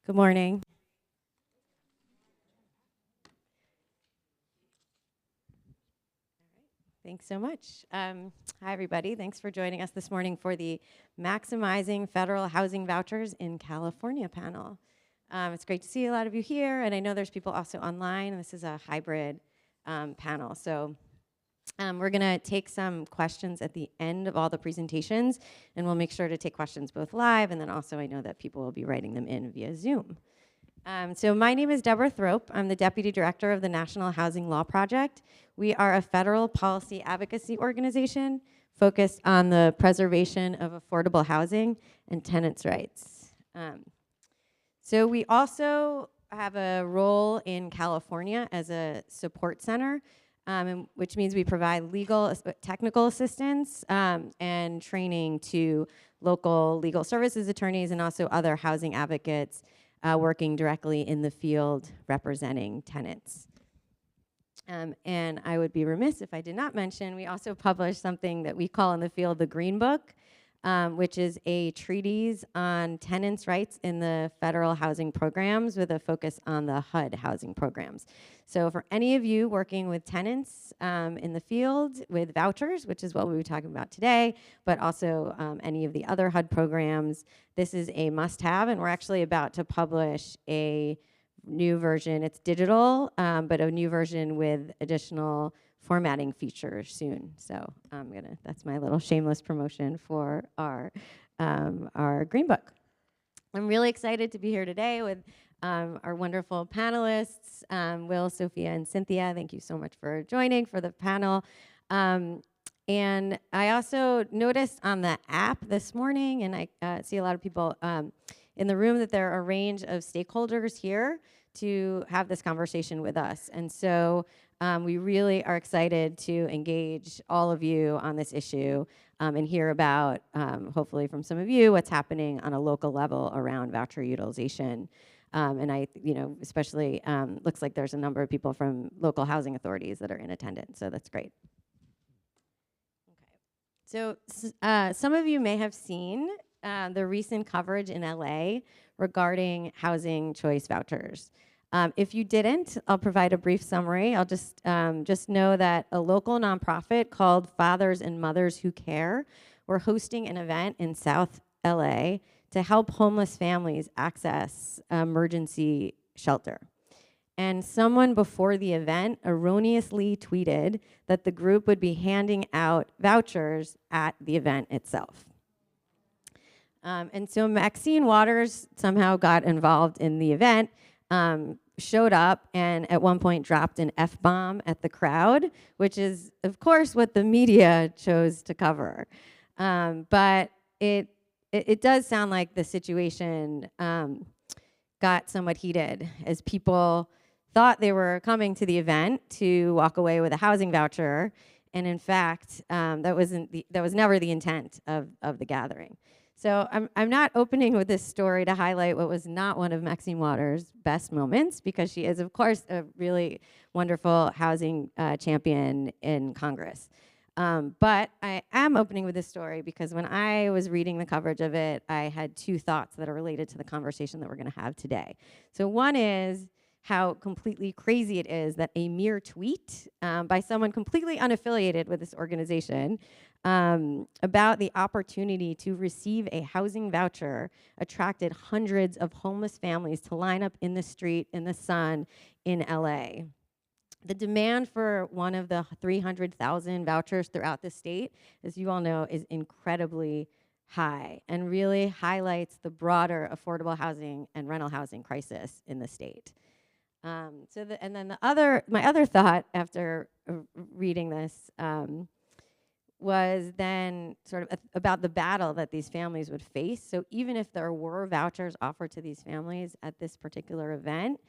Good morning. Thanks so much. Hi, everybody. Thanks for joining us this morning for the Maximizing Federal Housing Vouchers in California panel. It's great to see a lot of you here, and I know there's people also online, and this is a hybrid panel. So we're going to take some questions at the end of all the presentations, and we'll make sure to take questions both live, and then also I know that people will be writing them in via Zoom. So my name is Deborah Thrope. I'm the Deputy Director of the National Housing Law Project. We are a federal policy advocacy organization focused on the preservation of affordable housing and tenants' rights. So we also have a role in California as a support center, which means we provide legal, technical assistance and training to local legal services attorneys and also other housing advocates working directly in the field representing tenants. And I would be remiss if I did not mention, we also publish something that we call in the field the Green Book, which is a treatise on tenants' rights in the federal housing programs with a focus on the HUD housing programs. So for any of you working with tenants in the field with vouchers, which is what we'll be talking about today, but also any of the other HUD programs, this is a must-have, and we're actually about to publish a new version. It's digital, but a new version with additional formatting features soon. So that's my little shameless promotion for our Green Book. I'm really excited to be here today with our wonderful panelists, Will, Sophia, and Cynthia. Thank you so much for joining for the panel. And I also noticed on the app this morning, and I see a lot of people in the room, that there are a range of stakeholders here to have this conversation with us. And so we really are excited to engage all of you on this issue and hear about, hopefully from some of you, what's happening on a local level around voucher utilization. And especially looks like there's a number of people from local housing authorities that are in attendance, so that's great. Okay. So some of you may have seen the recent coverage in LA regarding housing choice vouchers. If you didn't, I'll provide a brief summary. I'll just know that a local nonprofit called Fathers and Mothers Who Care were hosting an event in South LA to help homeless families access emergency shelter. And someone before the event erroneously tweeted that the group would be handing out vouchers at the event itself. And so Maxine Waters somehow got involved in the event, showed up, and at one point dropped an F-bomb at the crowd, which is, of course, what the media chose to cover. But it does sound like the situation got somewhat heated as people thought they were coming to the event to walk away with a housing voucher, and in fact, that was never the intent of the gathering. So I'm not opening with this story to highlight what was not one of Maxine Waters' best moments, because she is, of course, a really wonderful housing champion in Congress. But I am opening with this story because when I was reading the coverage of it, I had two thoughts that are related to the conversation that we're going to have today. So one is how completely crazy it is that a mere tweet by someone completely unaffiliated with this organization about the opportunity to receive a housing voucher attracted hundreds of homeless families to line up in the street in the sun in LA. The demand for one of the 300,000 vouchers throughout the state, as you all know, is incredibly high and really highlights the broader affordable housing and rental housing crisis in the state. My other thought after reading this was then sort of about the battle that these families would face. So even if there were vouchers offered to these families at this particular event,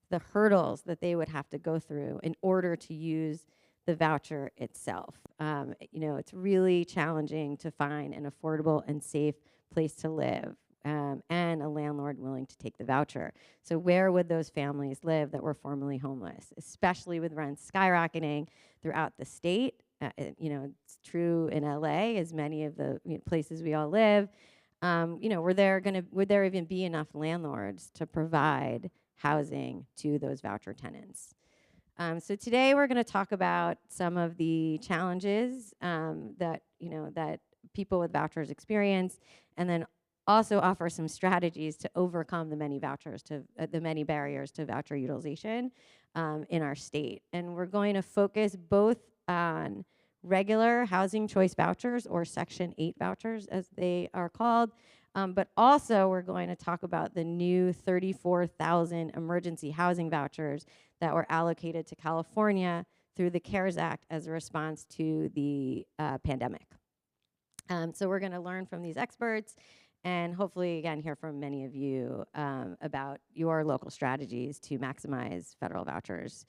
the hurdles that they would have to go through in order to use the voucher itself. It's really challenging to find an affordable and safe place to live and a landlord willing to take the voucher. So where would those families live that were formerly homeless, especially with rents skyrocketing throughout the state? It's true in LA, as many of the places we all live. would there even be enough landlords to provide housing to those voucher tenants? So today we're going to talk about some of the challenges that people with vouchers experience, and then also offer some strategies to overcome the many barriers to voucher utilization in our state. And we're going to focus both on regular housing choice vouchers, or Section 8 vouchers as they are called, but also we're going to talk about the new 34,000 emergency housing vouchers that were allocated to California through the CARES Act as a response to the pandemic. So we're going to learn from these experts and hopefully, again, hear from many of you about your local strategies to maximize federal vouchers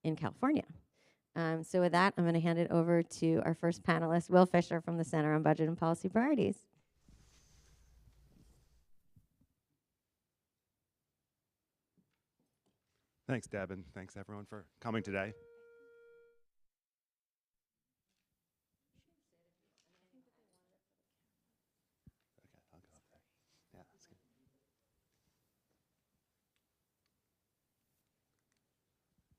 in California. So with that, I'm going to hand it over to our first panelist, Will Fisher from the Center on Budget and Policy Priorities. Thanks, Deb, and thanks everyone for coming today. Okay, I'll go up there. Yeah, that's good.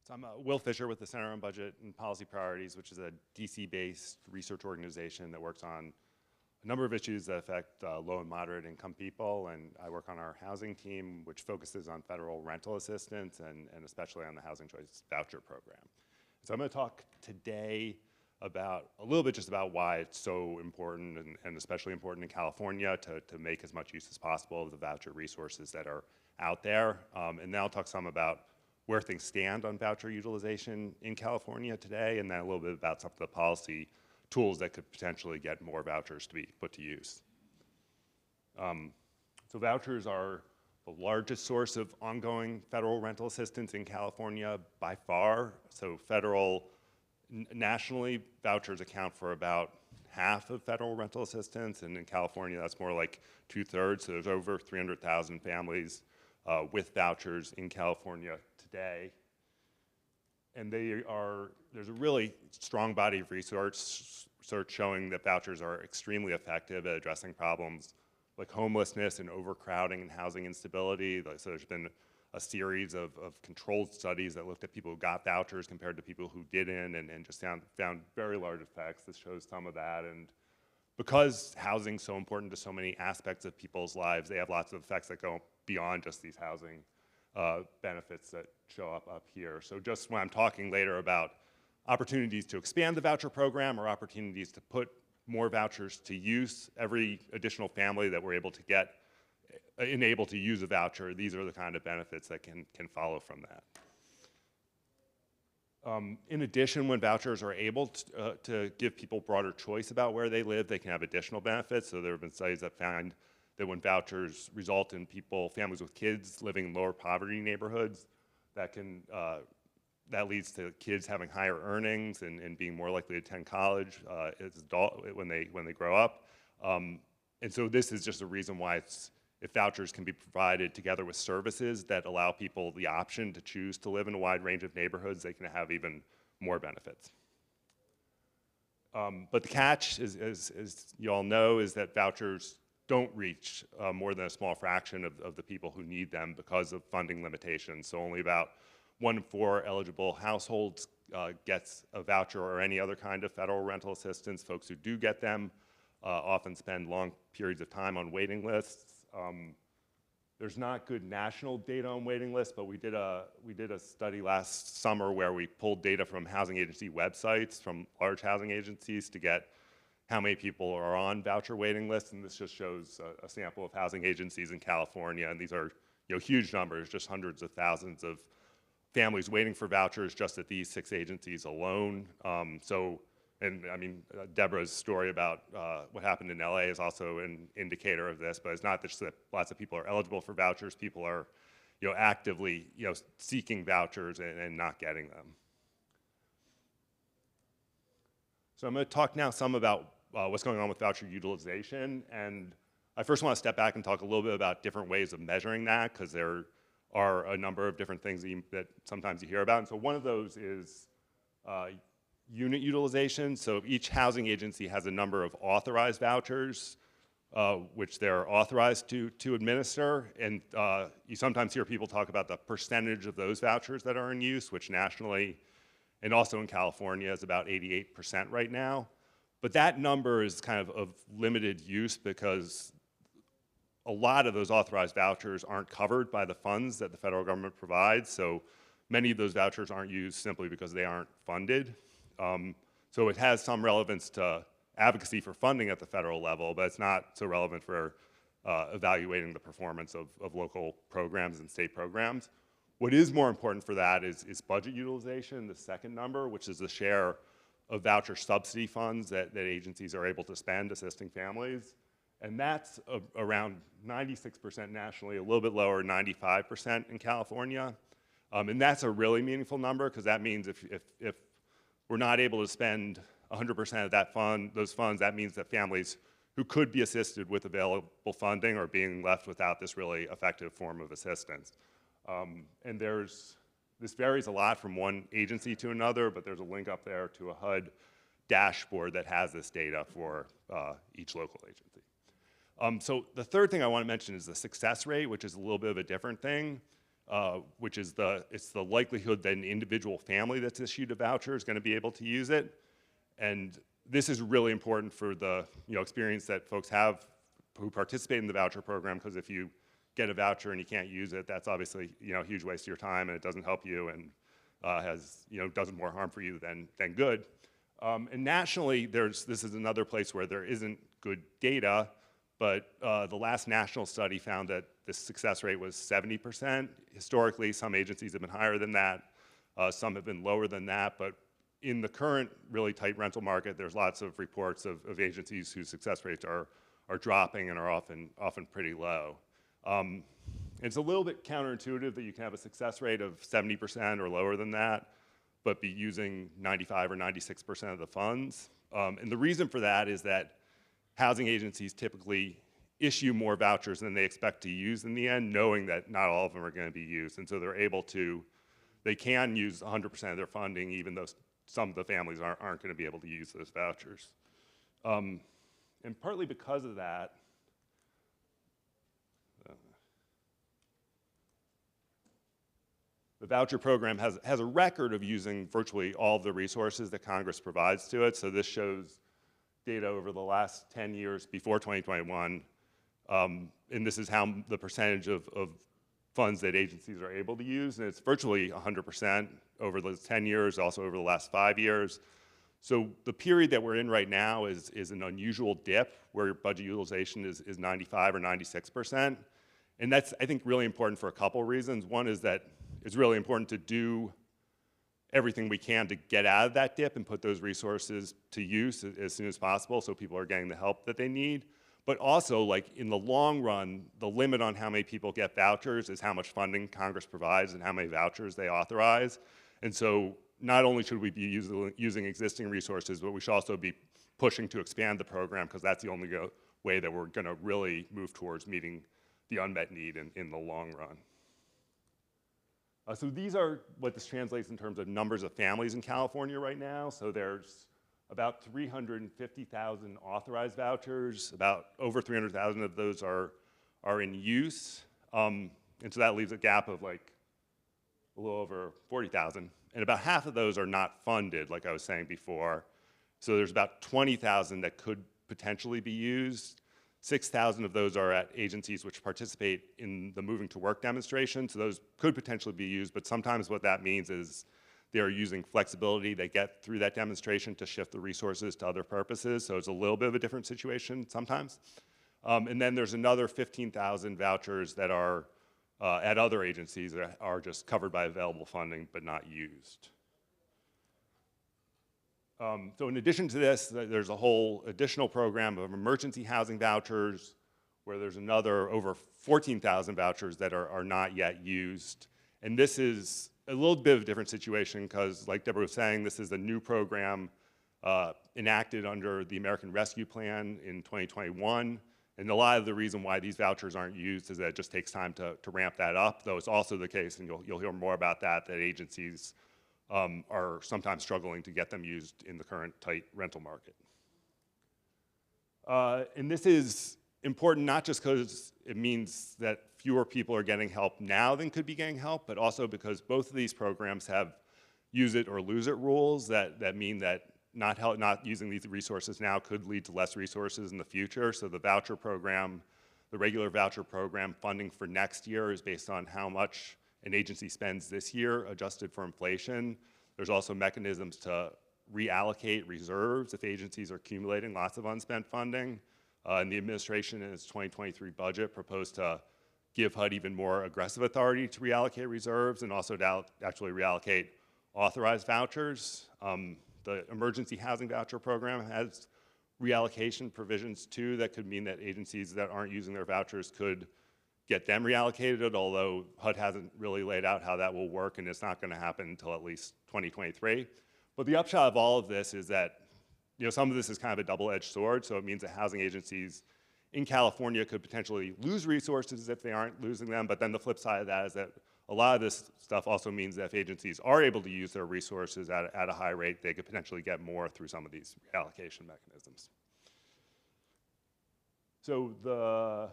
So I'm Will Fisher with the Center on Budget and Policy Priorities, which is a DC-based research organization that works on a number of issues that affect low and moderate income people, and I work on our housing team, which focuses on federal rental assistance and especially on the Housing Choice Voucher Program. So I'm going to talk today about a little bit just about why it's so important and especially important in California to make as much use as possible of the voucher resources that are out there. And then I'll talk some about where things stand on voucher utilization in California today, and then a little bit about some of the policy tools that could potentially get more vouchers to be put to use. So vouchers are the largest source of ongoing federal rental assistance in California by far. So nationally, vouchers account for about half of federal rental assistance, and in California, that's more like 2/3. So there's over 300,000 families with vouchers in California today. And there's a really strong body of research showing that vouchers are extremely effective at addressing problems like homelessness and overcrowding and housing instability. So there's been a series of controlled studies that looked at people who got vouchers compared to people who didn't, and just found very large effects. This shows some of that. And because housing's so important to so many aspects of people's lives, they have lots of effects that go beyond just these housing benefits that show up here. So just when I'm talking later about opportunities to expand the voucher program or opportunities to put more vouchers to use, every additional family that we're able to get enabled to use a voucher, these are the kind of benefits that can follow from that. In addition, when vouchers are able to give people broader choice about where they live, they can have additional benefits. So there have been studies that found that when vouchers result in families with kids living in lower poverty neighborhoods, that leads to kids having higher earnings and being more likely to attend college when they grow up. And so this is just a reason why if vouchers can be provided together with services that allow people the option to choose to live in a wide range of neighborhoods, they can have even more benefits. But the catch, as you all know, is that vouchers don't reach more than a small fraction of the people who need them because of funding limitations. So only about 1 in 4 eligible households gets a voucher or any other kind of federal rental assistance. Folks who do get them often spend long periods of time on waiting lists. There's not good national data on waiting lists, but we did a study last summer where we pulled data from housing agency websites, from large housing agencies, to get how many people are on voucher waiting lists, and this just shows a sample of housing agencies in California, and these are huge numbers, just hundreds of thousands of families waiting for vouchers just at these 6 agencies alone. And I mean, Deborah's story about what happened in LA is also an indicator of this, but it's not just that lots of people are eligible for vouchers, people are actively seeking vouchers and not getting them. So I'm going to talk now some about what's going on with voucher utilization, and I first want to step back and talk a little bit about different ways of measuring that, because there are a number of different things that sometimes you hear about. And so one of those is unit utilization. So each housing agency has a number of authorized vouchers, which they're authorized to administer. And you sometimes hear people talk about the percentage of those vouchers that are in use, which nationally and also in California is about 88% right now. But that number is kind of limited use because a lot of those authorized vouchers aren't covered by the funds that the federal government provides. So many of those vouchers aren't used simply because they aren't funded. So it has some relevance to advocacy for funding at the federal level, but it's not so relevant for evaluating the performance of local programs and state programs. What is more important for that is budget utilization, the second number, which is the share of voucher subsidy funds that agencies are able to spend assisting families. And that's around 96% nationally, a little bit lower, 95% in California. And that's a really meaningful number because that means if we're not able to spend 100% of those funds, that means that families who could be assisted with available funding are being left without this really effective form of assistance. And this varies a lot from one agency to another, but there's a link up there to a HUD dashboard that has this data for each local agency. So the third thing I want to mention is the success rate, which is a little bit of a different thing, which is it's the likelihood that an individual family that's issued a voucher is going to be able to use it. And this is really important for the experience that folks have who participate in the voucher program, because if you get a voucher and you can't use it, that's obviously a huge waste of your time, and it doesn't help you and does more harm for you than good. And nationally, this is another place where there isn't good data, but the last national study found that the success rate was 70%. Historically, some agencies have been higher than that. Some have been lower than that, but in the current really tight rental market, there's lots of reports of agencies whose success rates are dropping and are often pretty low. It's a little bit counterintuitive that you can have a success rate of 70% or lower than that, but be using 95 or 96% of the funds. And the reason for that is that housing agencies typically issue more vouchers than they expect to use in the end, knowing that not all of them are going to be used. And so they can use 100% of their funding, even though some of the families aren't going to be able to use those vouchers. And partly because of that, the voucher program has a record of using virtually all of the resources that Congress provides to it. So this shows data over the last 10 years before 2021. And this is how the percentage of funds that agencies are able to use. And it's virtually 100% over those 10 years, also over the last 5 years. So the period that we're in right now is an unusual dip where budget utilization is 95 or 96%. And that's, I think, really important for a couple reasons. One is that it's really important to do everything we can to get out of that dip and put those resources to use as soon as possible so people are getting the help that they need. But also, like in the long run, the limit on how many people get vouchers is how much funding Congress provides and how many vouchers they authorize. And so not only should we be using existing resources, but we should also be pushing to expand the program, because that's the only way that we're going to really move towards meeting the unmet need in the long run. So these are what this translates in terms of numbers of families in California right now. So there's about 350,000 authorized vouchers. About over 300,000 of those are in use. And so that leaves a gap of like a little over 40,000. And about half of those are not funded, like I was saying before. So there's about 20,000 that could potentially be used. 6,000 of those are at agencies which participate in the Moving to Work demonstration. So those could potentially be used, but sometimes what that means is they're using flexibility they get through that demonstration to shift the resources to other purposes. So it's a little bit of a different situation sometimes. And then there's another 15,000 vouchers that are at other agencies that are just covered by available funding but not used. So in addition to this, there's a whole additional program of emergency housing vouchers where there's another over 14,000 vouchers that are not yet used. And this is a little bit of a different situation because, like Deborah was saying, this is a new program enacted under the American Rescue Plan in 2021. And a lot of the reason why these vouchers aren't used is that it just takes time to ramp that up, though it's also the case, and you'll hear more about that agencies are sometimes struggling to get them used in the current tight rental market. And this is important not just because it means that fewer people are getting help now than could be getting help, but also because both of these programs have use it or lose it rules that mean that not using these resources now could lead to less resources in the future. So the voucher program, the regular voucher program funding for next year is based on how much an agency spends this year, adjusted for inflation. There's also mechanisms to reallocate reserves if agencies are accumulating lots of unspent funding. And the administration in its 2023 budget proposed to give HUD even more aggressive authority to reallocate reserves and also to actually reallocate authorized vouchers. The emergency housing voucher program has reallocation provisions too that could mean that agencies that aren't using their vouchers could get them reallocated, although HUD hasn't really laid out how that will work, and it's not going to happen until at least 2023. But the upshot of all of this is that some of this is kind of a double-edged sword, so it means that housing agencies in California could potentially lose resources if they aren't losing them, but then the flip side of that is that a lot of this stuff also means that if agencies are able to use their resources at a high rate, they could potentially get more through some of these reallocation mechanisms. So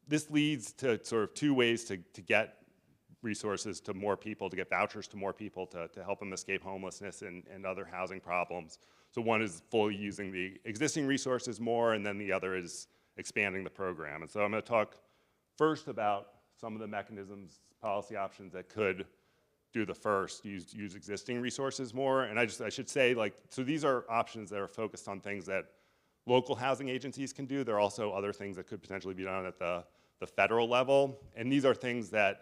this leads to sort of two ways to get resources to more people, to get vouchers to more people to help them escape homelessness and other housing problems. So one is fully using the existing resources more, and then the other is expanding the program. And so I'm going to talk first about some of the mechanisms, policy options that could do the first, use existing resources more. And I should say, so these are options that are focused on things that local housing agencies can do. There are also other things that could potentially be done at the federal level. And these are things that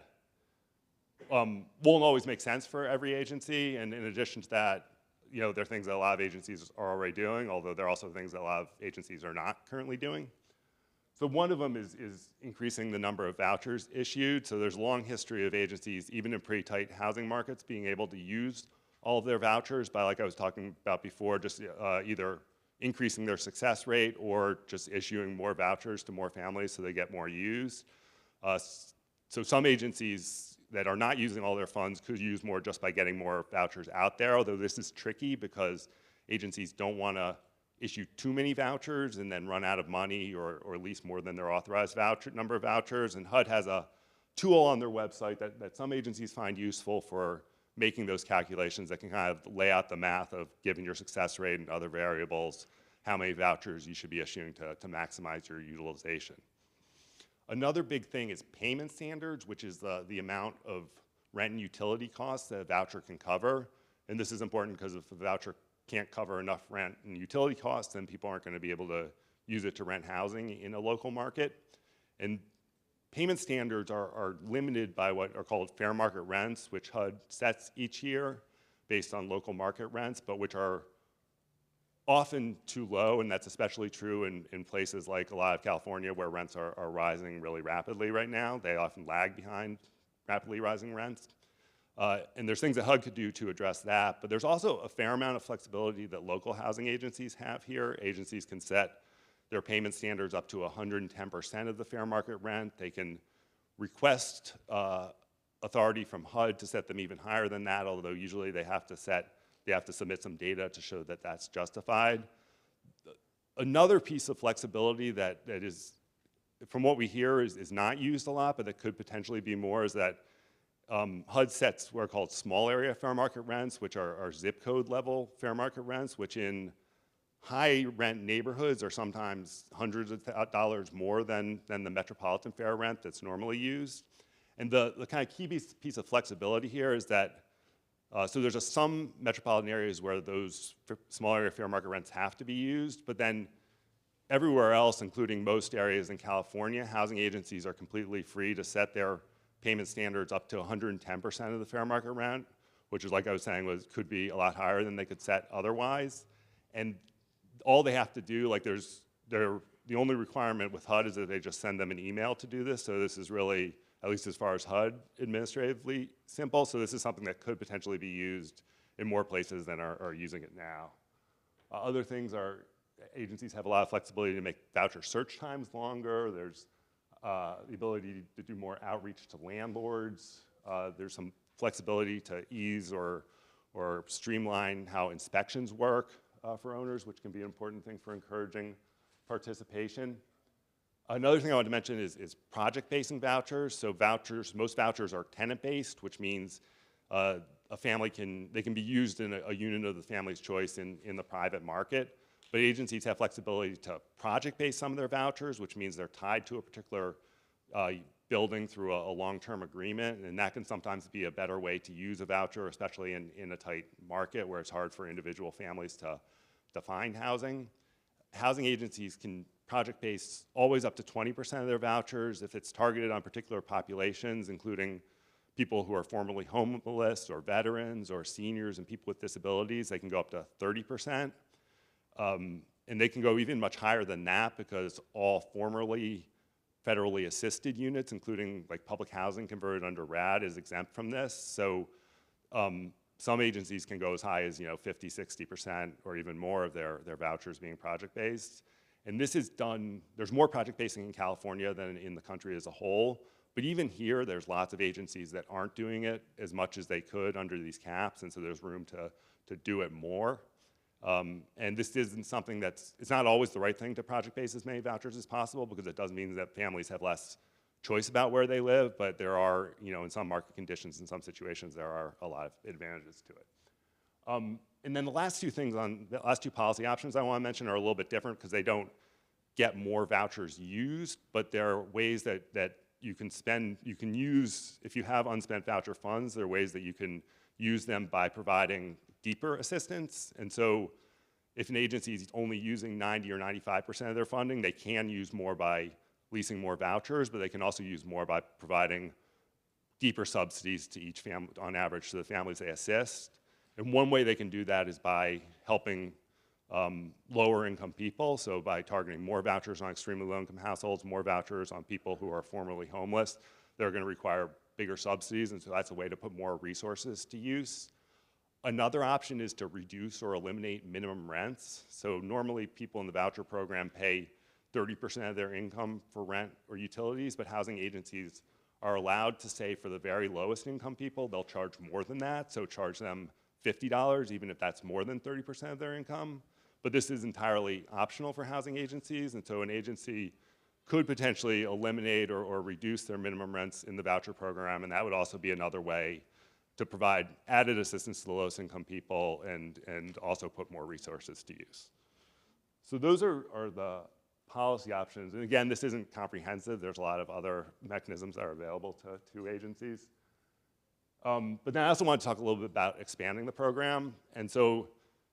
won't always make sense for every agency. And in addition to that, there are things that a lot of agencies are already doing, although there are also things that a lot of agencies are not currently doing. So one of them is increasing the number of vouchers issued. So there's a long history of agencies, even in pretty tight housing markets, being able to use all of their vouchers by, like I was talking about before, just either increasing their success rate or just issuing more vouchers to more families so they get more used. So some agencies that are not using all their funds could use more just by getting more vouchers out there, although this is tricky because agencies don't want to issue too many vouchers and then run out of money or lease more than their authorized number of vouchers. And HUD has a tool on their website that some agencies find useful for making those calculations that can kind of lay out the math of given your success rate and other variables, how many vouchers you should be issuing to maximize your utilization. Another big thing is payment standards, which is the amount of rent and utility costs that a voucher can cover. And this is important because if a voucher can't cover enough rent and utility costs, then people aren't going to be able to use it to rent housing in a local market. And payment standards are limited by what are called fair market rents, which HUD sets each year based on local market rents, but which are often too low, and that's especially true in places like a lot of California where rents are rising really rapidly right now. They often lag behind rapidly rising rents. And there's things that HUD could do to address that, but there's also a fair amount of flexibility that local housing agencies have here. Agencies can set their payment standards up to 110% of the fair market rent. They can request authority from HUD to set them even higher than that, although usually they have to submit some data to show that that's justified. Another piece of flexibility that is, from what we hear, is not used a lot, but that could potentially be more, is that HUD sets what are called small area fair market rents, which are zip code level fair market rents, which in high rent neighborhoods are sometimes hundreds of dollars more than the metropolitan fair rent that's normally used. And the kind of key piece of flexibility here is that, so there's some metropolitan areas where those small area fair market rents have to be used, but then everywhere else, including most areas in California, housing agencies are completely free to set their payment standards up to 110% of the fair market rent, which is, like I was saying, could be a lot higher than they could set otherwise. And all they have to do, the only requirement with HUD is that they just send them an email to do this. So this is really, at least as far as HUD, administratively simple. So this is something that could potentially be used in more places than are using it now. Other things are, agencies have a lot of flexibility to make voucher search times longer. There's the ability to do more outreach to landlords. There's some flexibility to ease or streamline how inspections work for owners, which can be an important thing for encouraging participation. Another thing I want to mention is project-based vouchers. So most vouchers are tenant-based, which means a family can be used in a unit of the family's choice in the private market. But agencies have flexibility to project-base some of their vouchers, which means they're tied to a particular building through a long-term agreement, and that can sometimes be a better way to use a voucher, especially in a tight market where it's hard for individual families to find housing. Housing agencies can project-base always up to 20% of their vouchers if it's targeted on particular populations, including people who are formerly homeless or veterans or seniors and people with disabilities. They can go up to 30%. And they can go even much higher than that because all formerly federally assisted units, including like public housing converted under RAD, is exempt from this. So some agencies can go as high as 50, 60% or even more of their vouchers being project-based. And this is done, there's more project basing in California than in the country as a whole. But even here, there's lots of agencies that aren't doing it as much as they could under these caps, and so there's room to do it more. And this isn't something it's not always the right thing to project base as many vouchers as possible, because it does mean that families have less choice about where they live, but there are, in some market conditions, in some situations, there are a lot of advantages to it. And then the last two policy options I want to mention are a little bit different because they don't get more vouchers used, but there are ways that you can use, if you have unspent voucher funds, there are ways that you can use them by providing deeper assistance. And so if an agency is only using 90 or 95% of their funding, they can use more by leasing more vouchers, but they can also use more by providing deeper subsidies to each family, on average, to the families they assist. And one way they can do that is by helping lower income people, so by targeting more vouchers on extremely low income households, more vouchers on people who are formerly homeless. They're going to require bigger subsidies, and so that's a way to put more resources to use. Another option is to reduce or eliminate minimum rents. So normally people in the voucher program pay 30% of their income for rent or utilities, but housing agencies are allowed to say for the very lowest income people, they'll charge more than that, so charge them $50, even if that's more than 30% of their income. But this is entirely optional for housing agencies, and so an agency could potentially eliminate or reduce their minimum rents in the voucher program, and that would also be another way to provide added assistance to the lowest income people and also put more resources to use. So those are the policy options. And again, this isn't comprehensive. There's a lot of other mechanisms that are available to agencies. But then I also want to talk a little bit about expanding the program. And so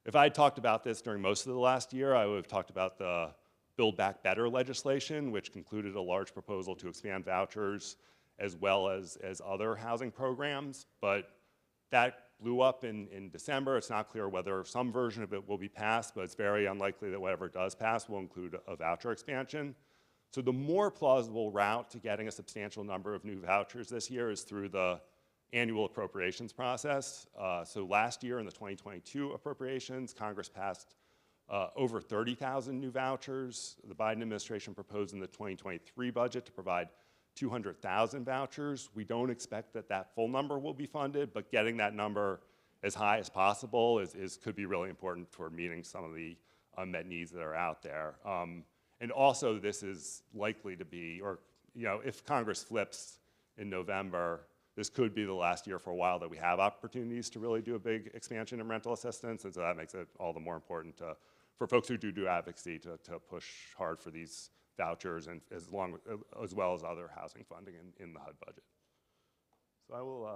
if I had talked about this during most of the last year, I would have talked about the Build Back Better legislation, which concluded a large proposal to expand vouchers as well as other housing programs. But that blew up in December. It's not clear whether some version of it will be passed, but it's very unlikely that whatever does pass will include a voucher expansion. So the more plausible route to getting a substantial number of new vouchers this year is through the annual appropriations process. So last year in the 2022 appropriations, Congress passed over 30,000 new vouchers. The Biden administration proposed in the 2023 budget to provide 200,000 vouchers. We don't expect that full number will be funded, but getting that number as high as possible could be really important for meeting some of the unmet needs that are out there. And also this is likely to be, or if Congress flips in November, this could be the last year for a while that we have opportunities to really do a big expansion in rental assistance, and so that makes it all the more important for folks who do advocacy to push hard for these vouchers and as well as other housing funding in the HUD budget. So I will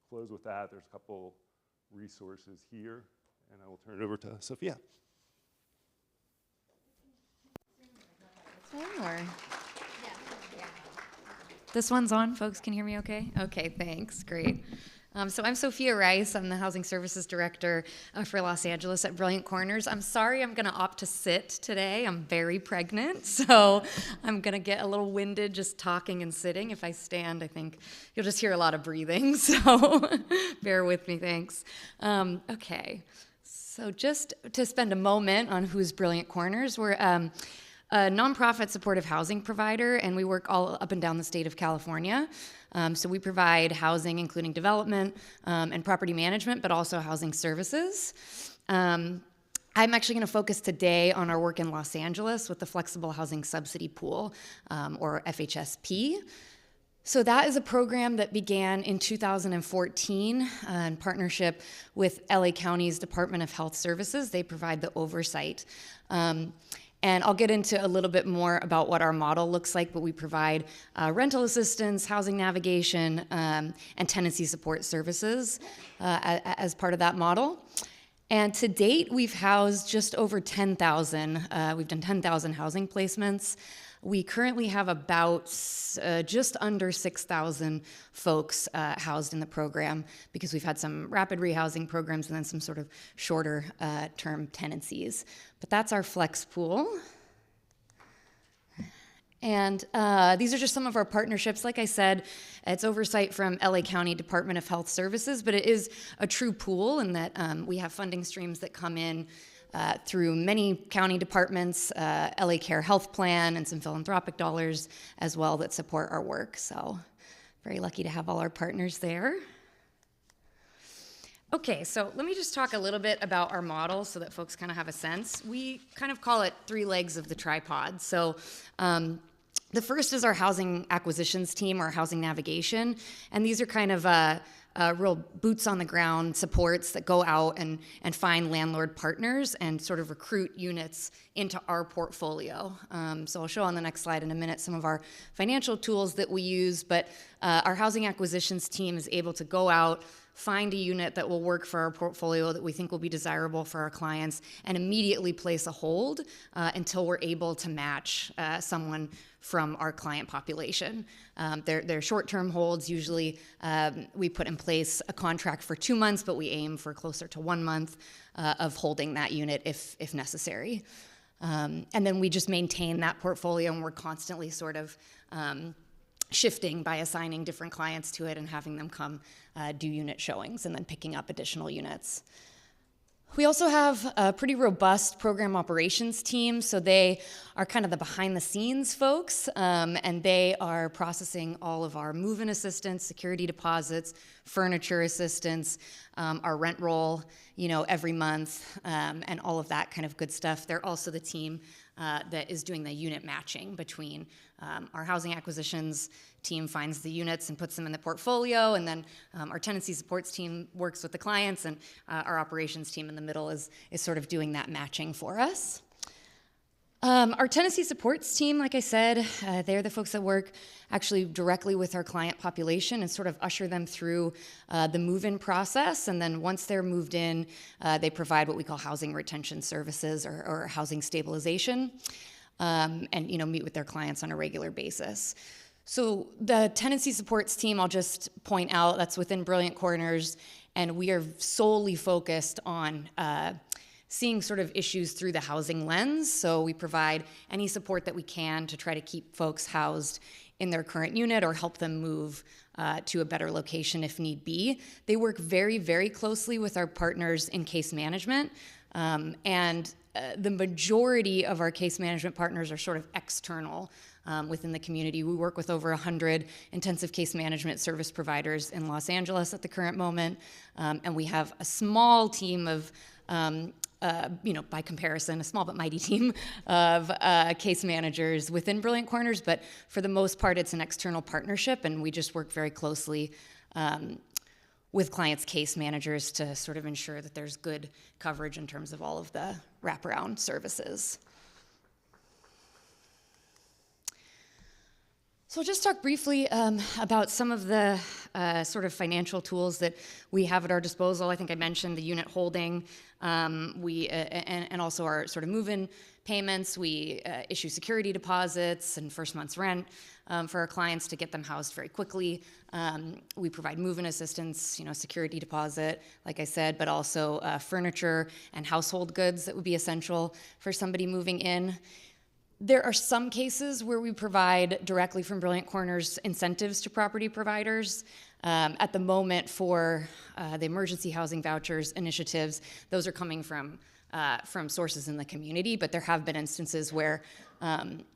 close with that. There's a couple resources here, and I will turn it over to Sophia. This one's on. Folks can hear me okay? Okay, thanks. Great. So I'm Sophia Rice. I'm the Housing Services Director for Los Angeles at Brilliant Corners. I'm sorry I'm going to opt to sit today. I'm very pregnant, so I'm going to get a little winded just talking and sitting. If I stand, I think you'll just hear a lot of breathing, so bear with me, thanks. Okay, so just to spend a moment on who's Brilliant Corners, we're a nonprofit supportive housing provider, and we work all up and down the state of California. So we provide housing, including development and property management, but also housing services. I'm actually going to focus today on our work in Los Angeles with the Flexible Housing Subsidy Pool, or FHSP. So that is a program that began in 2014 in partnership with LA County's Department of Health Services. They provide the oversight. And I'll get into a little bit more about what our model looks like, but we provide rental assistance, housing navigation, and tenancy support services as part of that model. And to date, we've housed just over 10,000. We've done 10,000 housing placements. We currently have about just under 6,000 folks housed in the program because we've had some rapid rehousing programs and then some sort of shorter term tenancies. But that's our flex pool. And these are just some of our partnerships. Like I said, it's oversight from LA County Department of Health Services, but it is a true pool in that we have funding streams that come in through many county departments, LA Care Health Plan, and some philanthropic dollars as well that support our work. So very lucky to have all our partners there. Okay, so let me just talk a little bit about our model so that folks kind of have a sense. We kind of call it 3 legs of the tripod. So the first is our housing acquisitions team, or housing navigation, and these are kind of real boots on the ground supports that go out and find landlord partners and sort of recruit units into our portfolio. So I'll show on the next slide in a minute some of our financial tools that we use, but our housing acquisitions team is able to go out, find a unit that will work for our portfolio that we think will be desirable for our clients, and immediately place a hold until we're able to match someone from our client population. They're short-term holds. Usually we put in place a contract for 2 months, but we aim for closer to 1 month of holding that unit if necessary. And then we just maintain that portfolio, and we're constantly sort of shifting by assigning different clients to it and having them come do unit showings and then picking up additional units. We also have a pretty robust program operations team, so they are kind of the behind-the-scenes folks, and they are processing all of our move-in assistance, security deposits, furniture assistance, our rent roll, every month, and all of that kind of good stuff. They're also the team that is doing the unit matching between our housing acquisitions team finds the units and puts them in the portfolio, and then our tenancy supports team works with the clients, and our operations team in the middle is sort of doing that matching for us. Our tenancy supports team, like I said, they're the folks that work actually directly with our client population and sort of usher them through the move-in process. And then once they're moved in, they provide what we call housing retention services or housing stabilization, and meet with their clients on a regular basis. So the tenancy supports team, I'll just point out, that's within Brilliant Corners, and we are solely focused on seeing sort of issues through the housing lens. So we provide any support that we can to try to keep folks housed in their current unit or help them move to a better location if need be. They work very, very closely with our partners in case management, and the majority of our case management partners are sort of external within the community. We work with over 100 intensive case management service providers in Los Angeles at the current moment, and we have a small team of by comparison, a small but mighty team of case managers within Brilliant Corners, but for the most part, it's an external partnership, and we just work very closely with clients' case managers to sort of ensure that there's good coverage in terms of all of the wraparound services. So I'll just talk briefly about some of the sort of financial tools that we have at our disposal. I think I mentioned the unit holding, and also our sort of move-in payments. We issue security deposits and first month's rent for our clients to get them housed very quickly. We provide move-in assistance, security deposit, like I said, but also furniture and household goods that would be essential for somebody moving in. There are some cases where we provide directly from Brilliant Corners incentives to property providers. At the moment for the emergency housing vouchers initiatives, those are coming from sources in the community, but there have been instances where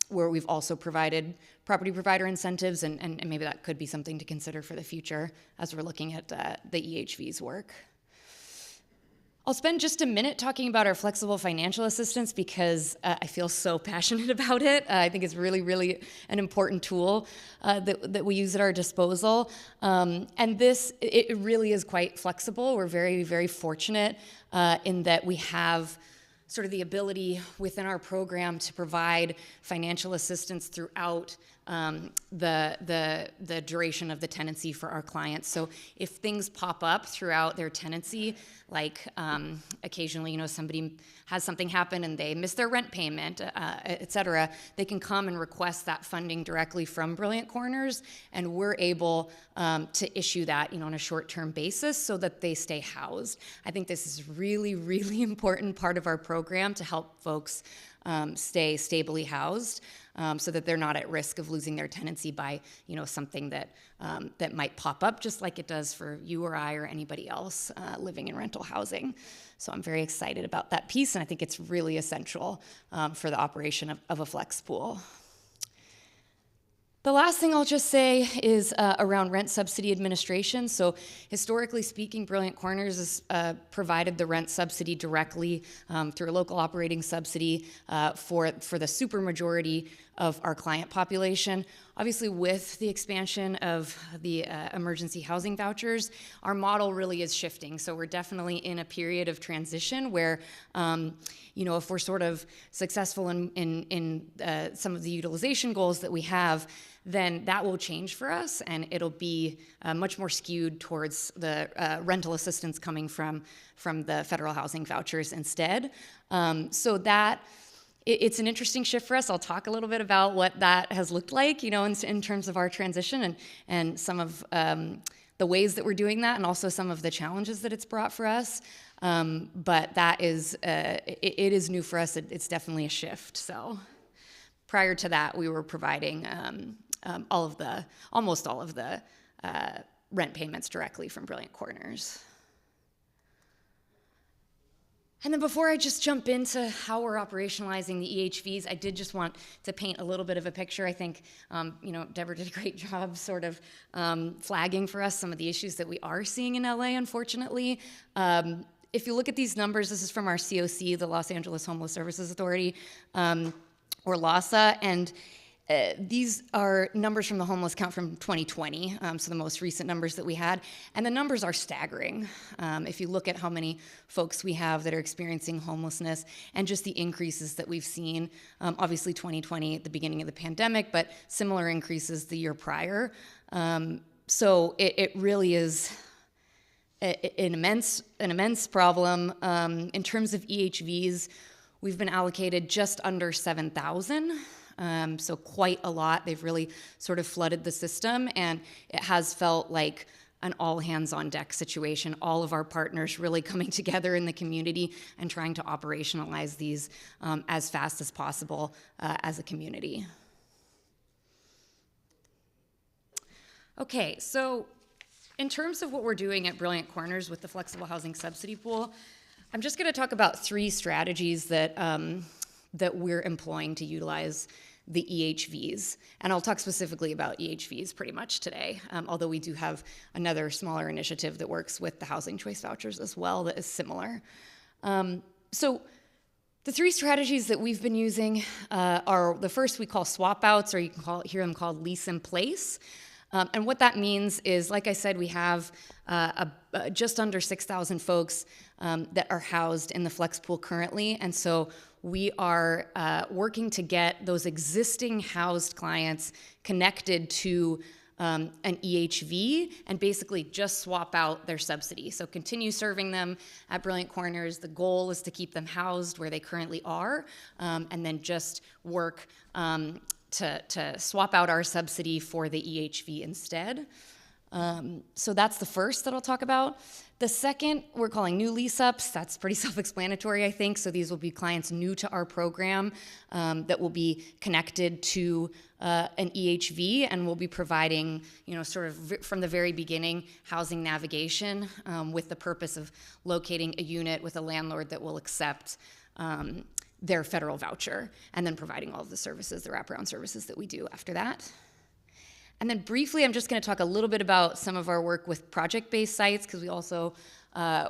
we've also provided property provider incentives, and maybe that could be something to consider for the future as we're looking at the EHV's work. I'll spend just a minute talking about our flexible financial assistance because I feel so passionate about it. I think it's really, really an important tool that we use at our disposal. And this, it really is quite flexible. We're very, very fortunate in that we have sort of the ability within our program to provide financial assistance throughout the duration of the tenancy for our clients. So if things pop up throughout their tenancy, like occasionally, somebody has something happen and they miss their rent payment, et cetera, they can come and request that funding directly from Brilliant Corners, and we're able to issue that, on a short-term basis so that they stay housed. I think this is really, really important part of our program to help folks stay stably housed, so that they're not at risk of losing their tenancy by, something that might pop up, just like it does for you or I or anybody else living in rental housing. So I'm very excited about that piece, and I think it's really essential for the operation of a flex pool. The last thing I'll just say is around rent subsidy administration. So historically speaking, Brilliant Corners has provided the rent subsidy directly through a local operating subsidy for the supermajority of our client population. Obviously, with the expansion of the emergency housing vouchers, our model really is shifting. So we're definitely in a period of transition where, if we're sort of successful in some of the utilization goals that we have, then that will change for us, and it'll be much more skewed towards the rental assistance coming from the federal housing vouchers instead. So that it's an interesting shift for us. I'll talk a little bit about what that has looked like, in terms of our transition and some of the ways that we're doing that, and also some of the challenges that it's brought for us. But that is, it is new for us. It's definitely a shift. So prior to that, we were providing almost all of the rent payments directly from Brilliant Corners. And then before I just jump into how we're operationalizing the EHVs, I did just want to paint a little bit of a picture. I think, Deborah did a great job sort of flagging for us some of the issues that we are seeing in LA, unfortunately. If you look at these numbers, this is from our COC, the Los Angeles Homeless Services Authority, or LAHSA, and these are numbers from the homeless count from 2020, so the most recent numbers that we had, and the numbers are staggering. If you look at how many folks we have that are experiencing homelessness and just the increases that we've seen, obviously 2020 at the beginning of the pandemic, but similar increases the year prior. So it really is an immense problem. In terms of EHVs, we've been allocated just under 7,000. So quite a lot. They've really sort of flooded the system, and it has felt like an all hands on deck situation. All of our partners really coming together in the community and trying to operationalize these as fast as possible as a community. Okay, so in terms of what we're doing at Brilliant Corners with the flexible housing subsidy pool, I'm just going to talk about 3 strategies that we're employing to utilize the EHVs. And I'll talk specifically about EHVs pretty much today, although we do have another smaller initiative that works with the housing choice vouchers as well that is similar. So the 3 strategies that we've been using are, the first we call Swapouts, or you can hear them called lease in place. And what that means is, like I said, we have just under 6,000 folks that are housed in the flex pool currently, and so we are working to get those existing housed clients connected to an EHV and basically just swap out their subsidy. So continue serving them at Brilliant Corners. The goal is to keep them housed where they currently are, and then just work to swap out our subsidy for the EHV instead. So that's the first that I'll talk about. The second, we're calling new Leaseups. That's pretty self-explanatory, I think. So these will be clients new to our program that will be connected to an EHV, and we'll be providing, sort of from the very beginning, housing navigation with the purpose of locating a unit with a landlord that will accept their federal voucher, and then providing all of the services, the wraparound services that we do after that. And then briefly, I'm just going to talk a little bit about some of our work with project-based sites, because we also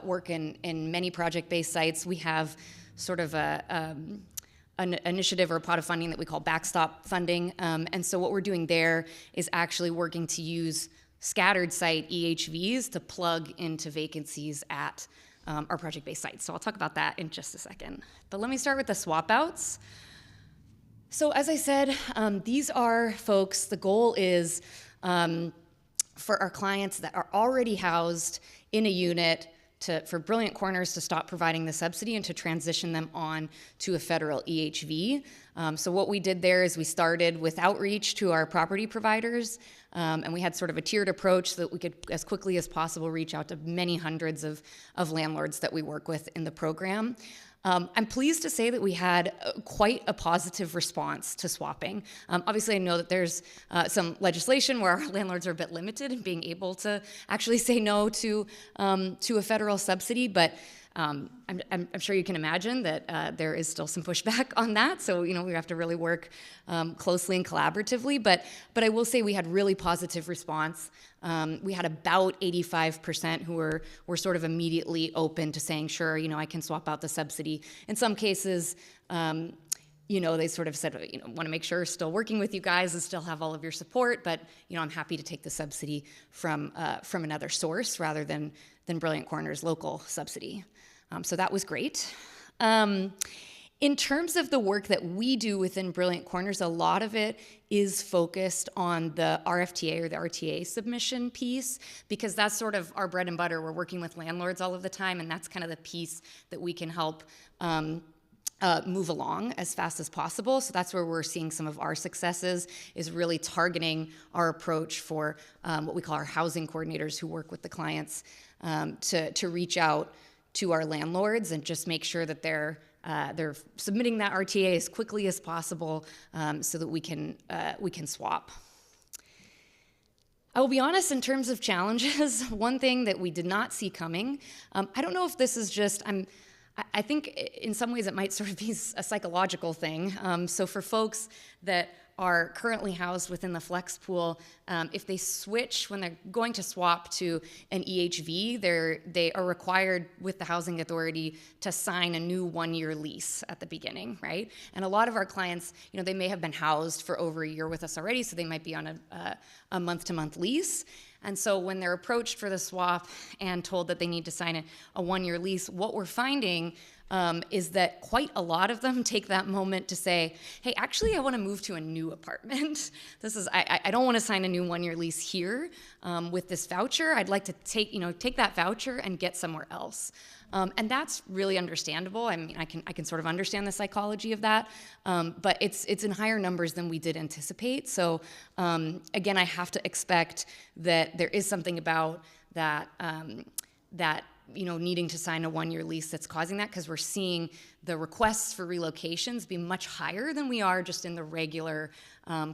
work in many project-based sites. We have sort of an initiative or a pot of funding that we call backstop funding. And so what we're doing there is actually working to use scattered site EHVs to plug into vacancies at our project-based sites. So I'll talk about that in just a second. But let me start with the swap-outs. So as I said, these are folks, the goal is for our clients that are already housed in a unit for Brilliant Corners to stop providing the subsidy and to transition them on to a federal EHV. So what we did there is we started with outreach to our property providers, and we had sort of a tiered approach so that we could, as quickly as possible, reach out to many hundreds of landlords that we work with in the program. I'm pleased to say that we had quite a positive response to swapping. Obviously, I know that there's some legislation where our landlords are a bit limited in being able to actually say no to a federal subsidy, but I'm sure you can imagine that there is still some pushback on that. So, we have to really work closely and collaboratively. But I will say we had really positive response. We had about 85% who were sort of immediately open to saying, sure, I can swap out the subsidy. In some cases, they sort of said, want to make sure still working with you guys and still have all of your support, but, I'm happy to take the subsidy from another source rather than Brilliant Corners' local subsidy. So that was great. In terms of the work that we do within Brilliant Corners, a lot of it is focused on the RFTA or the RTA submission piece, because that's sort of our bread and butter. We're working with landlords all of the time, and that's kind of the piece that we can help move along as fast as possible. So that's where we're seeing some of our successes, is really targeting our approach for what we call our housing coordinators who work with the clients to reach out to our landlords and just make sure that they're submitting that RTA as quickly as possible so that we can swap. I will be honest, in terms of challenges, one thing that we did not see coming, I don't know if this is just, I think in some ways it might sort of be a psychological thing. So for folks that are currently housed within the flex pool, if they switch, when they're going to swap to an EHV, they are required with the housing authority to sign a new 1-year lease at the beginning, right? And a lot of our clients, they may have been housed for over a year with us already, so they might be on a month-to-month lease. And so when they're approached for the swap and told that they need to sign a 1-year lease, what we're finding is that quite a lot of them take that moment to say, hey, actually, I want to move to a new apartment. I don't want to sign a new 1-year lease here with this voucher. I'd like to take that voucher and get somewhere else. And that's really understandable. I mean, I can sort of understand the psychology of that, but it's in higher numbers than we did anticipate. So again, I have to expect that there is something about that needing to sign a 1-year lease that's causing that, because we're seeing the requests for relocations be much higher than we are just in the regular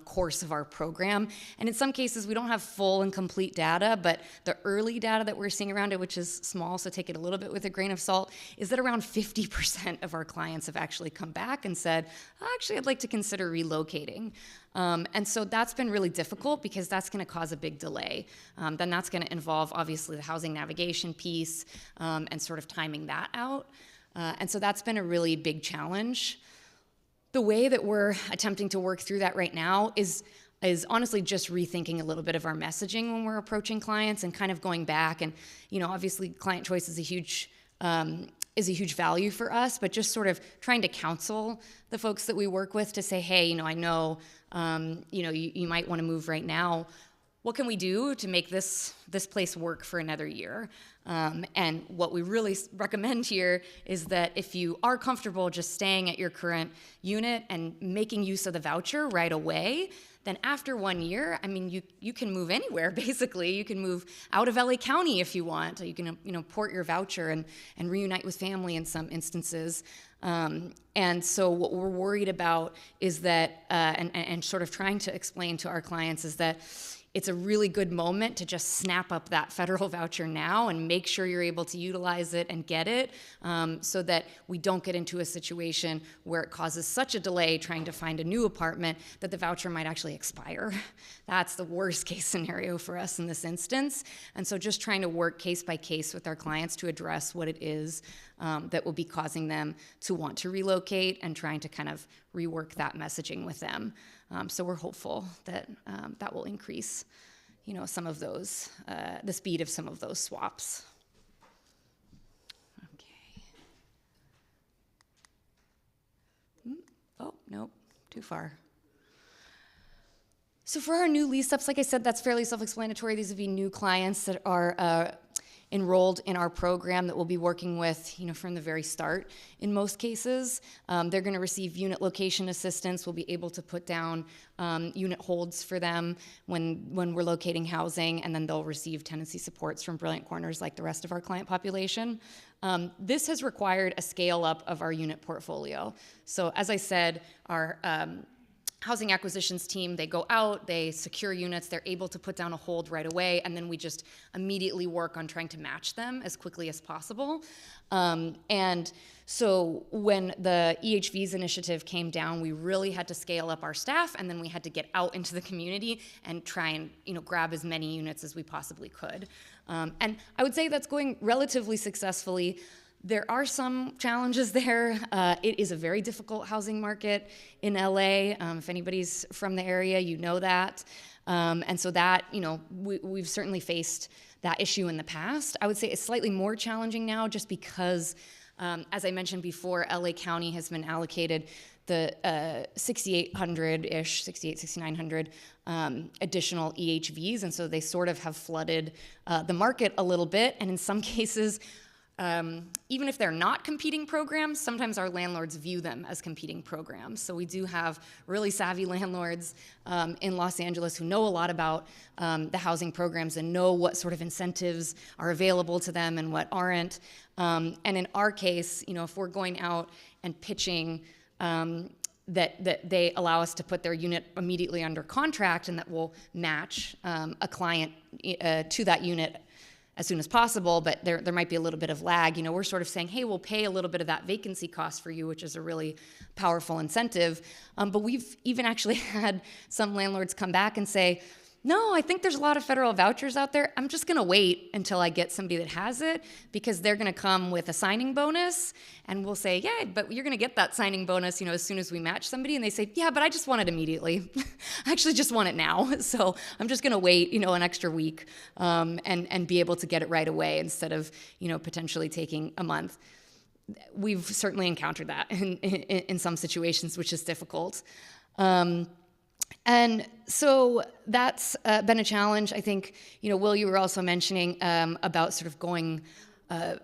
course of our program. And in some cases, we don't have full and complete data, but the early data that we're seeing around it, which is small, so take it a little bit with a grain of salt, is that around 50% of our clients have actually come back and said, actually, I'd like to consider relocating. And so that's been really difficult, because that's going to cause a big delay. Then that's going to involve, obviously, the housing navigation piece and sort of timing that out. And so that's been a really big challenge. The way that we're attempting to work through that right now is honestly just rethinking a little bit of our messaging when we're approaching clients and kind of going back. And, obviously, client choice is a huge value for us, but just sort of trying to counsel the folks that we work with to say, hey, I know, you might want to move right now. What can we do to make this place work for another year? And what we really recommend here is that if you are comfortable just staying at your current unit and making use of the voucher right away, then after 1 year, I mean, you can move anywhere, basically. You can move out of LA County if you want. You can, port your voucher and reunite with family in some instances. And so what we're worried about is that, and sort of trying to explain to our clients is that, it's a really good moment to just snap up that federal voucher now and make sure you're able to utilize it and get it, so that we don't get into a situation where it causes such a delay trying to find a new apartment that the voucher might actually expire. That's the worst case scenario for us in this instance. And so just trying to work case by case with our clients to address what it is that will be causing them to want to relocate, and trying to kind of rework that messaging with them. So we're hopeful that that will increase, some of those, the speed of some of those swaps. Okay. Oh, nope, too far. So for our new lease-ups, like I said, that's fairly self-explanatory. These would be new clients that are enrolled in our program that we'll be working with, from the very start in most cases. They're going to receive unit location assistance. We'll be able to put down unit holds for them when we're locating housing, and then they'll receive tenancy supports from Brilliant Corners like the rest of our client population. This has required a scale up of our unit portfolio. So as I said, our housing acquisitions team, they go out, they secure units, they're able to put down a hold right away, and then we just immediately work on trying to match them as quickly as possible. And so when the EHVs initiative came down, we really had to scale up our staff, and then we had to get out into the community and try and grab as many units as we possibly could. And I would say that's going relatively successfully. There are some challenges there. It is a very difficult housing market in LA. If anybody's from the area, you know that. And so that, we've certainly faced that issue in the past. I would say it's slightly more challenging now just because, as I mentioned before, LA County has been allocated the 6,800-ish, 6,900 additional EHVs. And so they sort of have flooded the market a little bit. And in some cases, even if they're not competing programs, sometimes our landlords view them as competing programs. So we do have really savvy landlords in Los Angeles who know a lot about the housing programs and know what sort of incentives are available to them and what aren't. And in our case, if we're going out and pitching that they allow us to put their unit immediately under contract and that will match a client to that unit as soon as possible, but there might be a little bit of lag. We're sort of saying, hey, we'll pay a little bit of that vacancy cost for you, which is a really powerful incentive. But we've even actually had some landlords come back and say, no, I think there's a lot of federal vouchers out there. I'm just gonna wait until I get somebody that has it, because they're gonna come with a signing bonus, and we'll say, yeah, but you're gonna get that signing bonus, as soon as we match somebody. And they say, yeah, but I just want it immediately. I actually just want it now. So I'm just gonna wait, an extra week and be able to get it right away instead of, potentially taking a month. We've certainly encountered that in some situations, which is difficult. And so that's been a challenge. I think, Will, you were also mentioning about sort of going,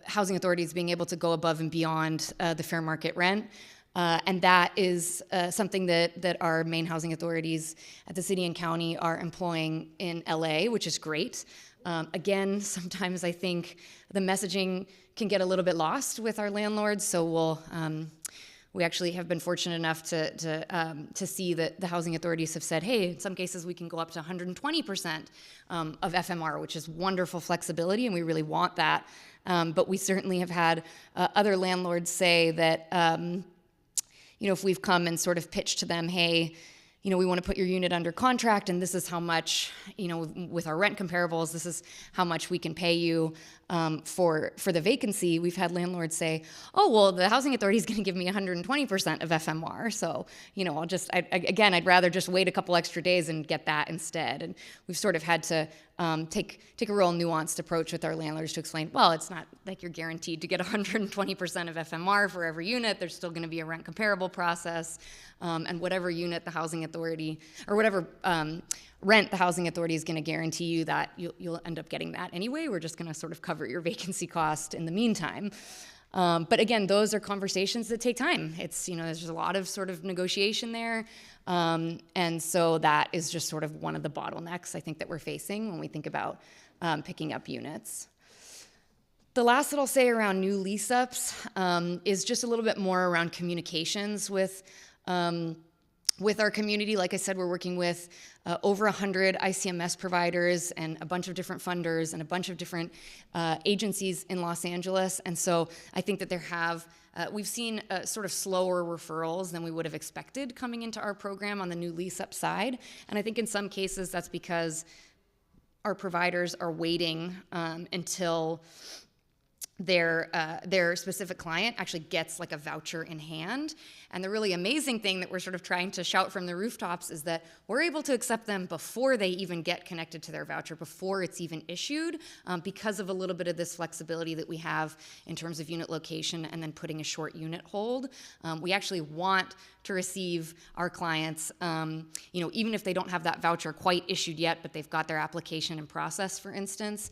housing authorities being able to go above and beyond the fair market rent. And that is something that our main housing authorities at the city and county are employing in LA, which is great. Again, sometimes I think the messaging can get a little bit lost with our landlords, so we actually have been fortunate enough to see that the housing authorities have said, hey, in some cases we can go up to 120% of FMR, which is wonderful flexibility, and we really want that. But we certainly have had other landlords say that, if we've come and sort of pitched to them, hey, we want to put your unit under contract, and this is how much, with our rent comparables, this is how much we can pay you for the vacancy. We've had landlords say, oh, well, the housing authority is going to give me 120% of FMR. So, I'd rather just wait a couple extra days and get that instead. And we've sort of had to take a real nuanced approach with our landlords to explain, well, it's not like you're guaranteed to get 120% of FMR for every unit. There's still going to be a rent comparable process. And whatever unit the housing authority, or whatever rent the housing authority is going to guarantee you, that you'll end up getting that anyway. We're just going to sort of cover your vacancy cost in the meantime. But again, those are conversations that take time. It's, there's a lot of sort of negotiation there. And so that is just sort of one of the bottlenecks I think that we're facing when we think about picking up units. The last that I'll say around new lease-ups is just a little bit more around communications with With our community, like I said, we're working with over 100 ICMS providers and a bunch of different funders and a bunch of different agencies in Los Angeles. And so I think that we've seen sort of slower referrals than we would have expected coming into our program on the new lease-up side. And I think in some cases that's because our providers are waiting until their specific client actually gets like a voucher in hand. And the really amazing thing that we're sort of trying to shout from the rooftops is that we're able to accept them before they even get connected to their voucher, before it's even issued, because of a little bit of this flexibility that we have in terms of unit location and then putting a short unit hold. We actually want to receive our clients, even if they don't have that voucher quite issued yet, but they've got their application in process, for instance,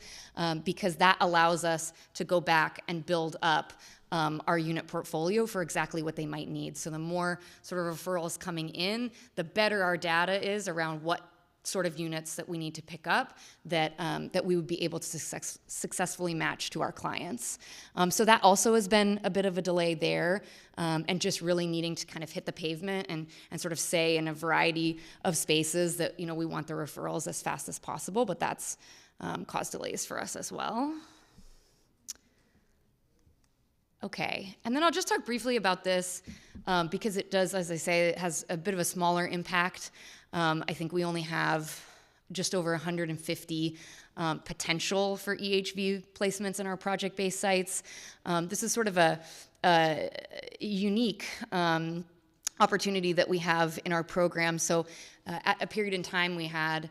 because that allows us to go back and build up our unit portfolio for exactly what they might need. So the more sort of referrals coming in, the better our data is around what sort of units that we need to pick up that we would be able to successfully match to our clients. So that also has been a bit of a delay there, and just really needing to kind of hit the pavement and sort of say in a variety of spaces that we want the referrals as fast as possible, but that's caused delays for us as well. Okay, and then I'll just talk briefly about this because it does, as I say, it has a bit of a smaller impact. I think we only have just over 150 potential for EHV placements in our project-based sites. This is sort of a unique opportunity that we have in our program. So at a period in time, we had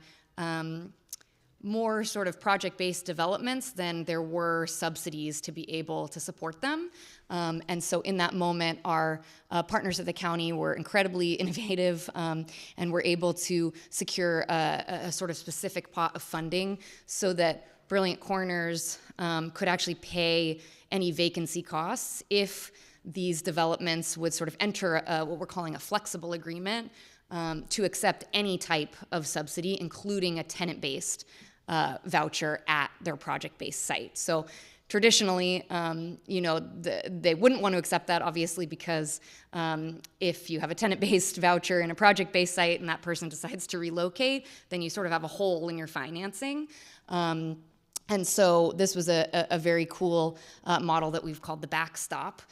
more sort of project-based developments than there were subsidies to be able to support them. And so in that moment, our partners at the county were incredibly innovative and were able to secure a sort of specific pot of funding so that Brilliant Corners could actually pay any vacancy costs if these developments would sort of enter what we're calling a flexible agreement to accept any type of subsidy, including a tenant-based voucher at their project-based site. So traditionally, they wouldn't want to accept that, obviously, because if you have a tenant-based voucher in a project-based site and that person decides to relocate, then you sort of have a hole in your financing. And so this was a very cool model that we've called the backstop,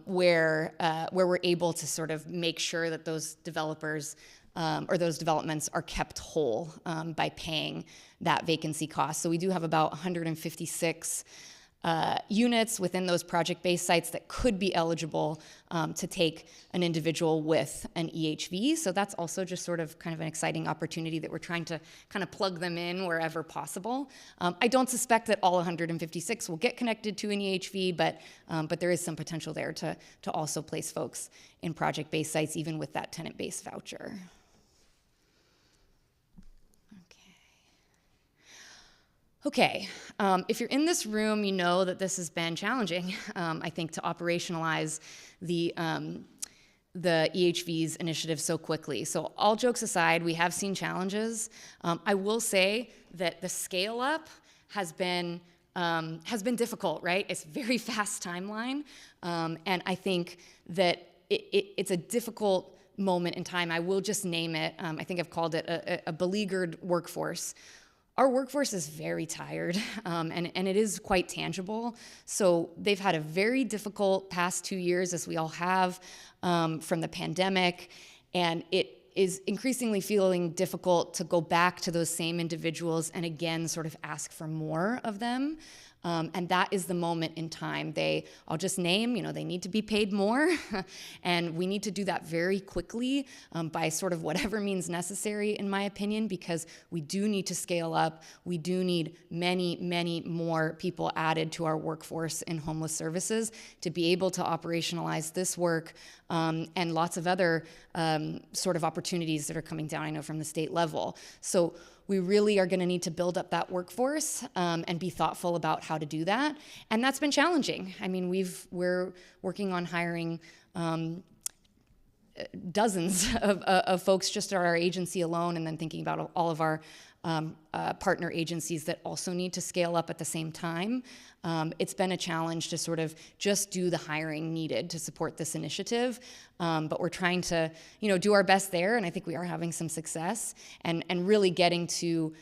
where we're able to sort of make sure that those developers or those developments are kept whole by paying that vacancy cost. So we do have about 156 units within those project-based sites that could be eligible to take an individual with an EHV. So that's also just sort of kind of an exciting opportunity that we're trying to kind of plug them in wherever possible. I don't suspect that all 156 will get connected to an EHV, but there is some potential there to also place folks in project-based sites, even with that tenant-based voucher. Okay, if you're in this room, you know that this has been challenging, I think, to operationalize the EHV's initiative so quickly. So all jokes aside, we have seen challenges. I will say that the scale up has been difficult, right? It's a very fast timeline, and I think that it's a difficult moment in time. I will just name it. I think I've called it a beleaguered workforce. Our workforce is very tired, and it is quite tangible. So they've had a very difficult past 2 years, as we all have, from the pandemic, and it is increasingly feeling difficult to go back to those same individuals and again sort of ask for more of them. And that is the moment in time. I'll just name, they need to be paid more, and we need to do that very quickly by sort of whatever means necessary, in my opinion, because we do need to scale up. We do need many, many more people added to our workforce in homeless services to be able to operationalize this work and lots of other sort of opportunities that are coming down, I know, from the state level. So we really are going to need to build up that workforce and be thoughtful about how to do that. And that's been challenging. I mean, we're working on hiring dozens of folks just at our agency alone, and then thinking about all of our partner agencies that also need to scale up at the same time. It's been a challenge to sort of just do the hiring needed to support this initiative, but we're trying to, do our best there, and I think we are having some success, and really getting to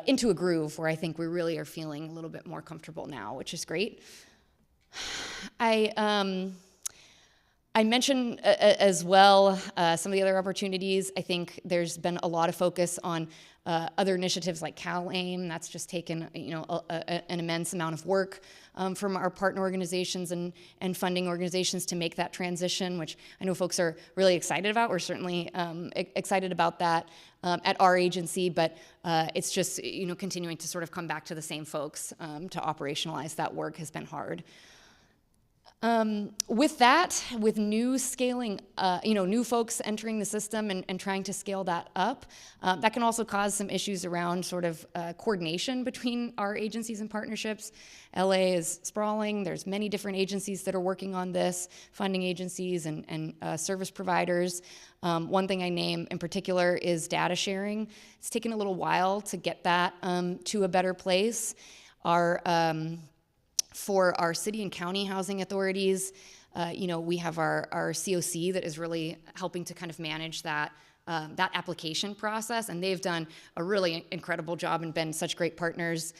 into a groove where I think we really are feeling a little bit more comfortable now, which is great. I mentioned as well some of the other opportunities. I think there's been a lot of focus on other initiatives like CalAIM. That's just taken an immense amount of work from our partner organizations and funding organizations to make that transition, which I know folks are really excited about. We're certainly excited about that at our agency, but it's just continuing to sort of come back to the same folks to operationalize that work has been hard. With new scaling, new folks entering the system and trying to scale that up, that can also cause some issues around sort of coordination between our agencies and partnerships. LA is sprawling. There's many different agencies that are working on this, funding agencies and service providers. One thing I name in particular is data sharing. It's taken a little while to get that to a better place. For our city and county housing authorities, we have our COC that is really helping to kind of manage that application process, and they've done a really incredible job and been such great partners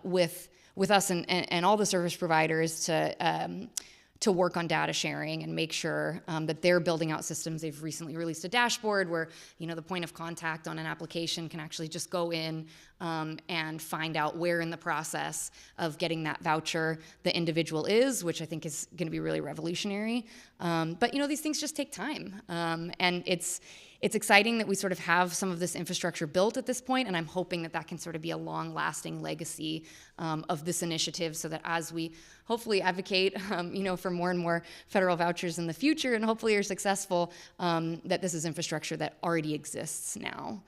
with us and all the service providers to work on data sharing and make sure that they're building out systems. They've recently released a dashboard where the point of contact on an application can actually just go in and find out where in the process of getting that voucher the individual is, which I think is going to be really revolutionary. But these things just take time, and it's exciting that we sort of have some of this infrastructure built at this point, and I'm hoping that can sort of be a long-lasting legacy of this initiative, so that as we hopefully advocate, for more and more federal vouchers in the future, and hopefully are successful, that this is infrastructure that already exists now.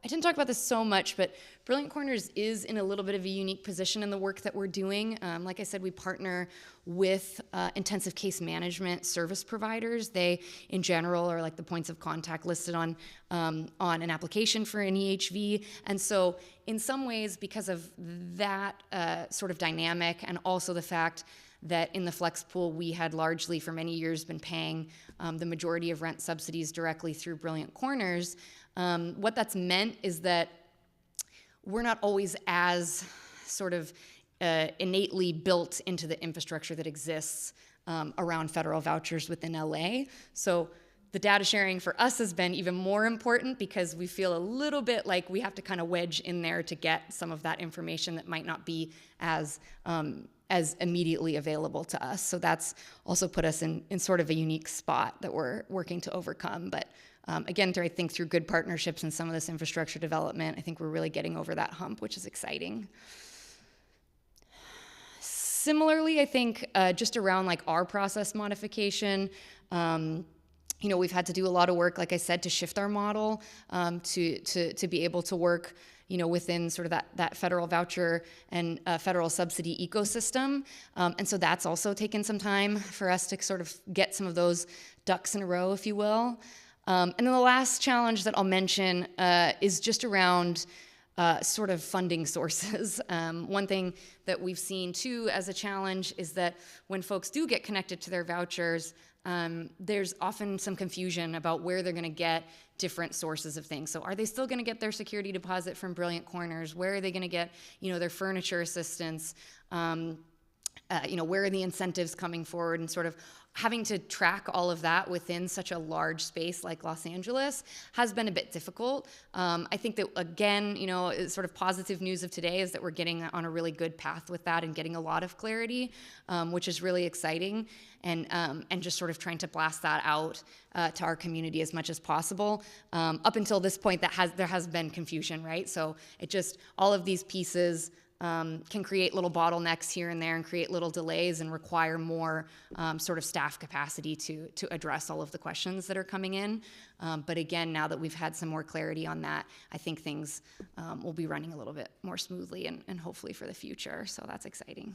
I didn't talk about this so much, but Brilliant Corners is in a little bit of a unique position in the work that we're doing. Like I said, we partner with intensive case management service providers. They, in general, are like the points of contact listed on an application for an EHV. And so, in some ways, because of that sort of dynamic, and also the fact that in the flex pool we had largely for many years been paying the majority of rent subsidies directly through Brilliant Corners, what that's meant is that we're not always as sort of innately built into the infrastructure that exists around federal vouchers within LA. So the data sharing for us has been even more important because we feel a little bit like we have to kind of wedge in there to get some of that information that might not be as immediately available to us. So that's also put us in sort of a unique spot that we're working to overcome. But again, I think through good partnerships and some of this infrastructure development, I think we're really getting over that hump, which is exciting. Similarly, I think just around like our process modification, we've had to do a lot of work, like I said, to shift our model to be able to work within sort of that federal voucher and federal subsidy ecosystem. And so that's also taken some time for us to sort of get some of those ducks in a row, if you will. And then the last challenge that I'll mention is just around sort of funding sources. One thing that we've seen too as a challenge is that when folks do get connected to their vouchers, there's often some confusion about where they're going to get different sources of things. So are they still going to get their security deposit from Brilliant Corners? Where are they going to get, their furniture assistance? Where are the incentives coming forward, and sort of having to track all of that within such a large space like Los Angeles has been a bit difficult. I think that, again, sort of positive news of today is that we're getting on a really good path with that and getting a lot of clarity, which is really exciting, and just sort of trying to blast that out to our community as much as possible. Up until this point, there has been confusion, right? So it just, all of these pieces can create little bottlenecks here and there and create little delays and require more sort of staff capacity to address all of the questions that are coming in. But again, now that we've had some more clarity on that, I think things will be running a little bit more smoothly and hopefully for the future. So that's exciting.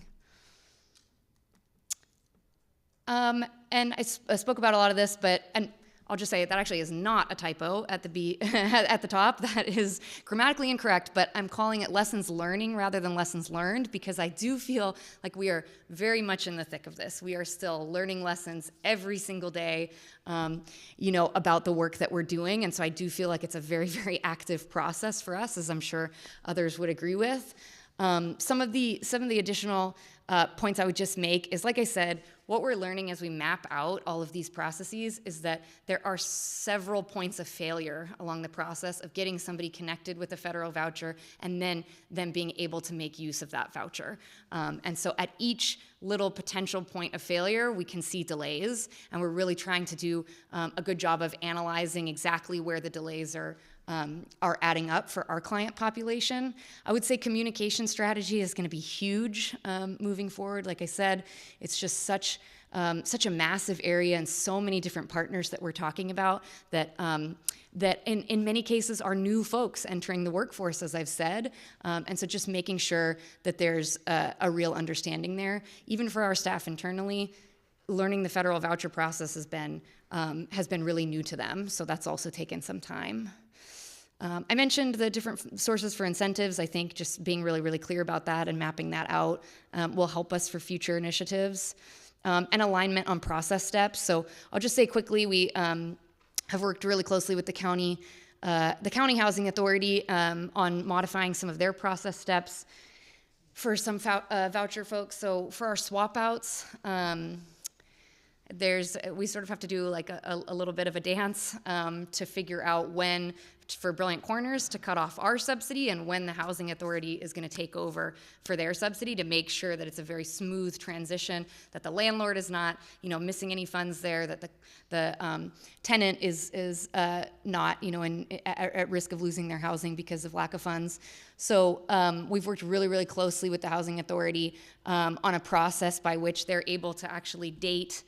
And I spoke about a lot of this, and I'll just say that actually is not a typo at the at the top. That is grammatically incorrect, but I'm calling it lessons learning rather than lessons learned, because I do feel like we are very much in the thick of this. We are still learning lessons every single day, about the work that we're doing. And so I do feel like it's a very, very active process for us, as I'm sure others would agree with. Some of the additional points I would just make is, like I said, what we're learning as we map out all of these processes is that there are several points of failure along the process of getting somebody connected with a federal voucher and then them being able to make use of that voucher. And so at each little potential point of failure, we can see delays, and we're really trying to do a good job of analyzing exactly where the delays are adding up for our client population. I would say communication strategy is going to be huge moving forward. Like I said, it's just such a massive area and so many different partners that we're talking about that in many cases are new folks entering the workforce, as I've said. And so just making sure that there's a real understanding there. Even for our staff internally, learning the federal voucher process has been really new to them. So that's also taken some time. I mentioned the different sources for incentives. I think just being really, really clear about that and mapping that out will help us for future initiatives. And alignment on process steps. So I'll just say quickly, we have worked really closely with the county housing authority on modifying some of their process steps for some voucher folks. So for our swapouts, we sort of have to do like a little bit of a dance to figure out when for Brilliant Corners to cut off our subsidy and when the housing authority is going to take over for their subsidy, to make sure that it's a very smooth transition, that the landlord is not missing any funds there, that the tenant is not at risk of losing their housing because of lack of funds. So we've worked really, really closely with the housing authority on a process by which they're able to actually date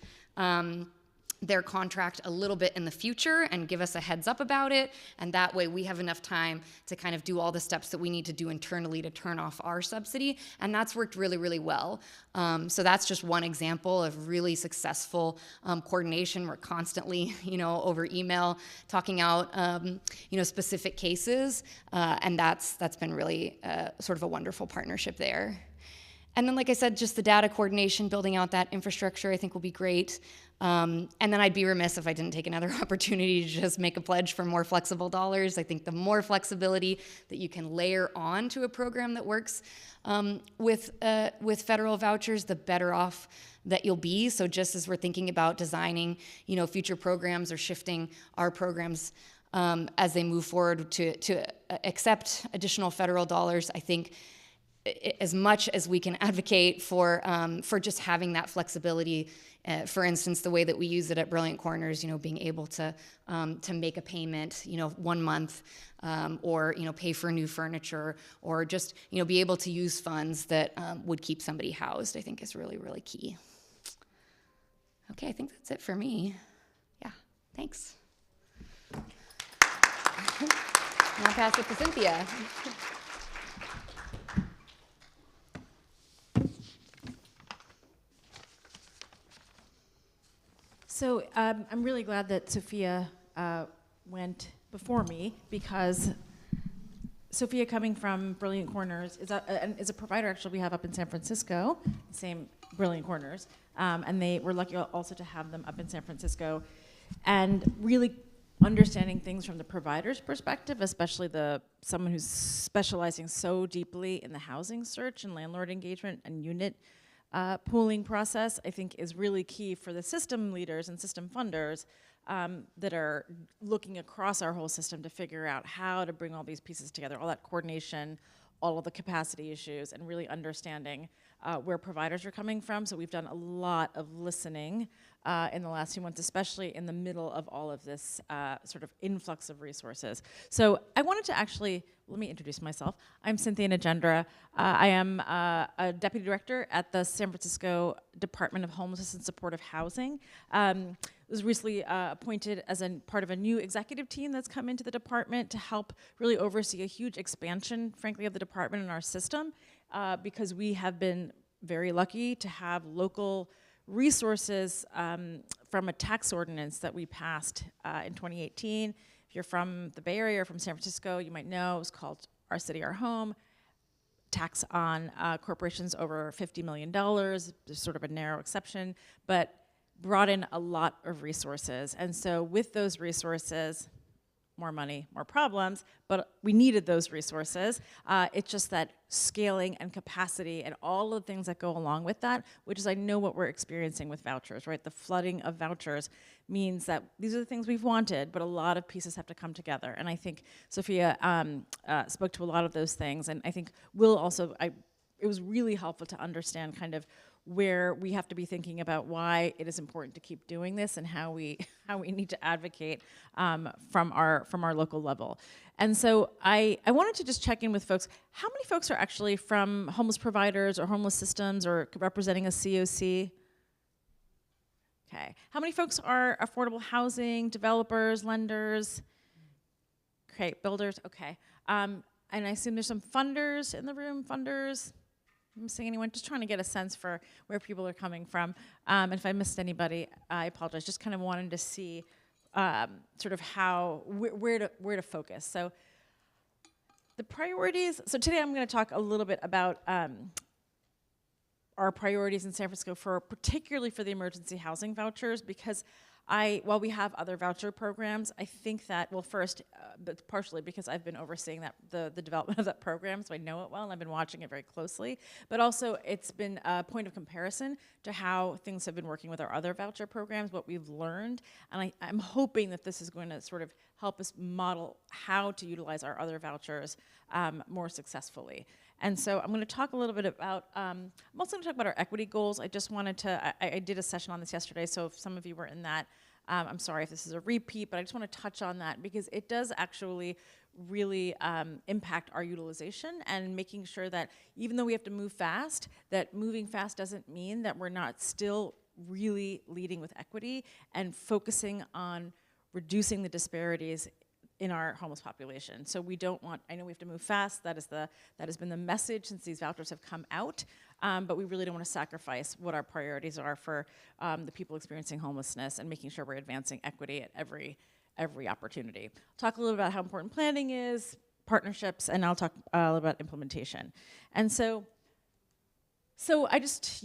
their contract a little bit in the future and give us a heads up about it. And that way we have enough time to kind of do all the steps that we need to do internally to turn off our subsidy. And that's worked really, really well. So that's just one example of really successful coordination. We're constantly, over email talking out, specific cases. And that's been really sort of a wonderful partnership there. And then, like I said, just the data coordination, building out that infrastructure, I think will be great. And then I'd be remiss if I didn't take another opportunity to just make a pledge for more flexible dollars. I think the more flexibility that you can layer on to a program that works with federal vouchers, the better off that you'll be. So just as we're thinking about designing, future programs or shifting our programs as they move forward to accept additional federal dollars, I think as much as we can advocate for just having that flexibility, for instance, the way that we use it at Brilliant Corners, being able to make a payment, 1 month, or pay for new furniture, or just be able to use funds that would keep somebody housed, I think is really, really key. Okay, I think that's it for me. Yeah, thanks. Now pass it to Cynthia. So I'm really glad that Sophia went before me, because Sophia, coming from Brilliant Corners, is a provider actually we have up in San Francisco, same Brilliant Corners, and we're lucky also to have them up in San Francisco, and really understanding things from the provider's perspective, especially someone who's specializing so deeply in the housing search and landlord engagement and unit pooling process, I think is really key for the system leaders and system funders that are looking across our whole system to figure out how to bring all these pieces together, all that coordination, all of the capacity issues, and really understanding where providers are coming from. So we've done a lot of listening in the last few months, especially in the middle of all of this sort of influx of resources. So I wanted to actually, let me introduce myself. I'm Cynthia Nagendra. I am a deputy director at the San Francisco Department of Homelessness and Supportive Housing. Was recently appointed as a part of a new executive team that's come into the department to help really oversee a huge expansion, frankly, of the department and our system, because we have been very lucky to have local resources from a tax ordinance that we passed in 2018. If you're from the Bay Area or from San Francisco, you might know it was called Our City, Our Home. Tax on corporations over $50 million. There's sort of a narrow exception, but brought in a lot of resources. And so with those resources, more money, more problems, but we needed those resources. It's just that scaling and capacity and all of the things that go along with that, which is I know what we're experiencing with vouchers, right? The flooding of vouchers means that these are the things we've wanted, but a lot of pieces have to come together. And I think Sophia spoke to a lot of those things, and I think Will also, it was really helpful to understand kind of where we have to be thinking about why it is important to keep doing this and how we need to advocate from our local level. And so I wanted to just check in with folks. How many folks are actually from homeless providers or homeless systems or representing a COC? Okay. How many folks are affordable housing, developers, lenders? Okay, builders, okay. And I assume there's some funders in the room, funders? I'm missing anyone? Just trying to get a sense for where people are coming from. And if I missed anybody, I apologize. Just kind of wanted to see sort of where to focus. So the priorities. So today I'm going to talk a little bit about our priorities in San Francisco particularly for the emergency housing vouchers, because while we have other voucher programs, I think that, well, first, but partially because I've been overseeing the development of that program, so I know it well, and I've been watching it very closely, but also it's been a point of comparison to how things have been working with our other voucher programs, what we've learned, and I'm hoping that this is going to sort of help us model how to utilize our other vouchers more successfully. And so I'm going to talk a little bit about, I'm also going to talk about our equity goals. I just wanted to, I did a session on this yesterday, so if some of you were in that, I'm sorry if this is a repeat, but I just want to touch on that because it does actually really impact our utilization and making sure that even though we have to move fast, that moving fast doesn't mean that we're not still really leading with equity and focusing on reducing the disparities in our homeless population. So we don't want, I know we have to move fast, that has been the message since these vouchers have come out, but we really don't want to sacrifice what our priorities are for the people experiencing homelessness and making sure we're advancing equity at every opportunity. I'll talk a little about how important planning is, partnerships, and I'll talk a little about implementation. And so I just,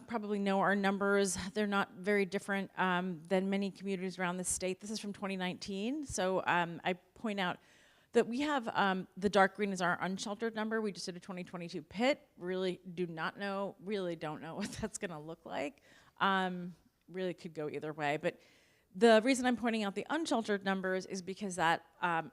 probably know our numbers. They're not very different than many communities around the state. This is from 2019. So I point out that we have, the dark green is our unsheltered number. We just did a 2022 PIT. Really don't know what that's gonna look like. Really could go either way. But the reason I'm pointing out the unsheltered numbers is because that,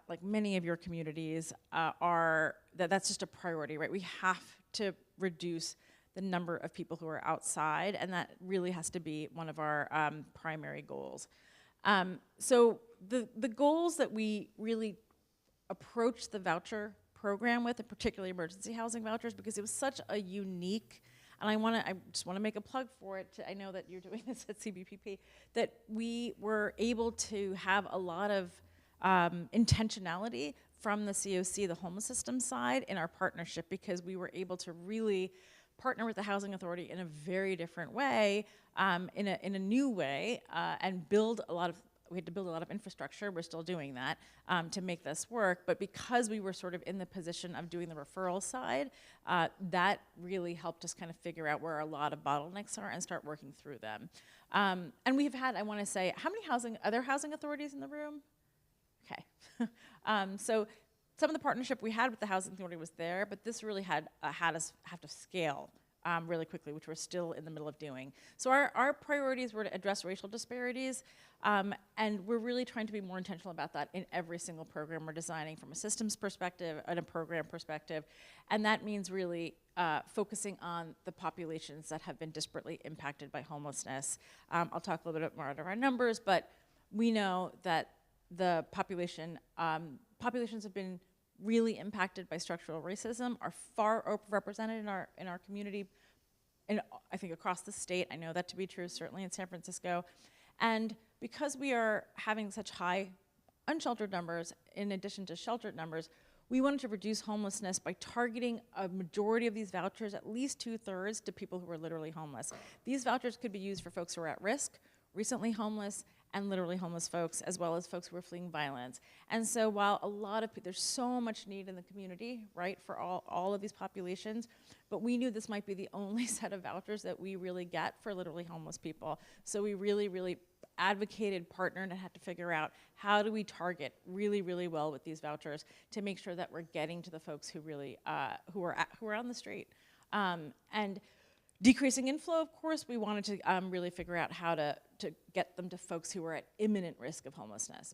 like many of your communities, that's just a priority, right? We have to reduce the number of people who are outside, and that really has to be one of our primary goals. So the goals that we really approach the voucher program with, and particularly emergency housing vouchers, because it was such a unique, and I just want to make a plug for it, I know that you're doing this at CBPP, that we were able to have a lot of intentionality from the COC, the homeless system side, in our partnership, because we were able to really partner with the Housing Authority in a very different way, in a new way, and we had to build a lot of infrastructure. We're still doing that to make this work. But because we were sort of in the position of doing the referral side, that really helped us kind of figure out where a lot of bottlenecks are and start working through them. And we've had, I want to say, how many other housing authorities in the room? Okay. So some of the partnership we had with the Housing Authority was there, but this really had us have to scale really quickly, which we're still in the middle of doing. So our priorities were to address racial disparities, and we're really trying to be more intentional about that in every single program we're designing, from a systems perspective and a program perspective. And that means really focusing on the populations that have been disparately impacted by homelessness. I'll talk a little bit more about our numbers, but we know that the populations have been really impacted by structural racism, are far represented in our community, and I think across the state. I know that to be true, certainly in San Francisco. And because we are having such high unsheltered numbers, in addition to sheltered numbers, we wanted to reduce homelessness by targeting a majority of these vouchers, at least 2/3, to people who are literally homeless. These vouchers could be used for folks who are at risk, recently homeless, and literally homeless folks, as well as folks who are fleeing violence. And so while a lot of there's so much need in the community, right, for all of these populations, but we knew this might be the only set of vouchers that we really get for literally homeless people. So we really, really advocated, partnered, and had to figure out how do we target really, really well with these vouchers to make sure that we're getting to the folks who really, who are on the street. And decreasing inflow, of course, we wanted to really figure out how to get them to folks who are at imminent risk of homelessness.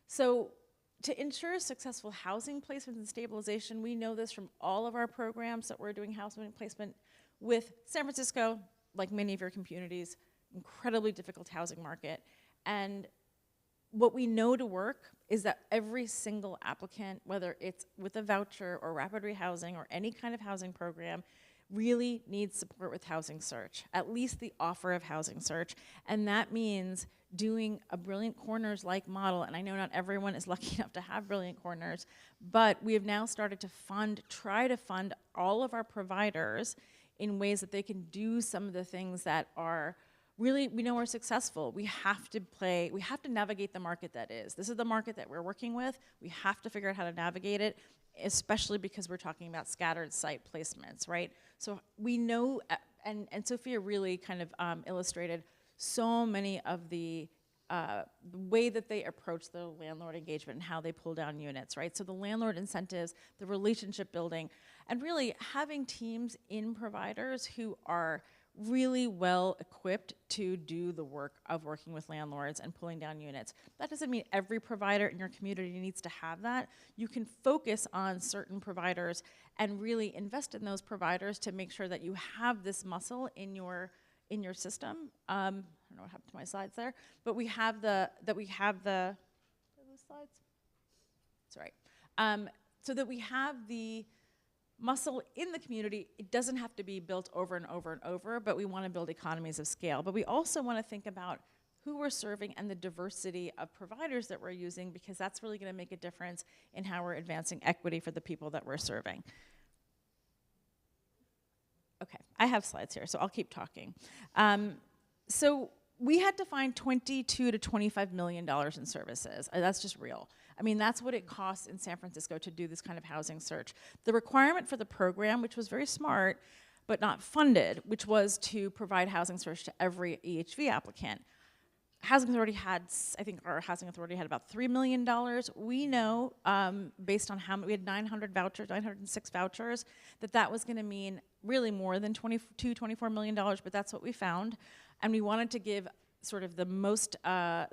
So to ensure successful housing placement and stabilization, we know this from all of our programs that we're doing housing placement with San Francisco, like many of your communities, incredibly difficult housing market. And what we know to work is that every single applicant, whether it's with a voucher or rapid rehousing or any kind of housing program, really needs support with housing search, at least the offer of housing search. And that means doing a Brilliant Corners-like model, and I know not everyone is lucky enough to have Brilliant Corners, but we have now started to try to fund all of our providers in ways that they can do some of the things that are really, we know are successful. We have to navigate the market that is. This is the market that we're working with. We have to figure out how to navigate it, especially because we're talking about scattered site placements, right? So we know, and Sophia really kind of illustrated so many of the way that they approach the landlord engagement and how they pull down units, right? So the landlord incentives, the relationship building, and really having teams in providers who are really well equipped to do the work of working with landlords and pulling down units. That doesn't mean every provider in your community needs to have that. You can focus on certain providers and really invest in those providers to make sure that you have this muscle in your system. I don't know what happened to my slides there, but are those slides? Sorry. So that we have the muscle in the community. It doesn't have to be built over and over and over, but we want to build economies of scale. But we also want to think about who we're serving and the diversity of providers that we're using, because that's really going to make a difference in how we're advancing equity for the people that we're serving. Okay, I have slides here, so I'll keep talking. So we had to find $22 to $25 million in services. That's just real. I mean, that's what it costs in San Francisco to do this kind of housing search. The requirement for the program, which was very smart, but not funded, which was to provide housing search to every EHV applicant. Housing Authority had, I think our Housing Authority had about $3 million. We know, based on how we had 906 vouchers, that was gonna mean really more than $24 million, but that's what we found. And we wanted to give sort of the most, a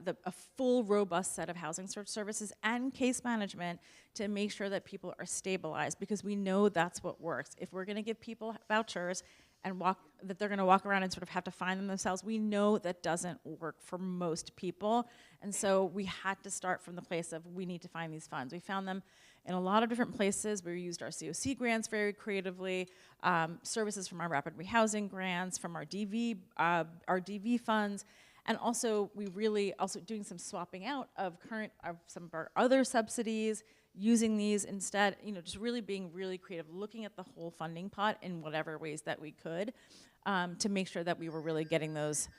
full, robust set of housing search services and case management to make sure that people are stabilized, because we know that's what works. If we're gonna give people vouchers and that they're gonna walk around and sort of have to find them themselves, we know that doesn't work for most people. And so we had to start from the place of, we need to find these funds. We found them in a lot of different places. We used our COC grants very creatively, services from our rapid rehousing grants, from our DV funds, and also we really also doing some swapping out of some of our other subsidies, using these instead, just really being really creative, looking at the whole funding pot in whatever ways that we could, to make sure that we were really getting those,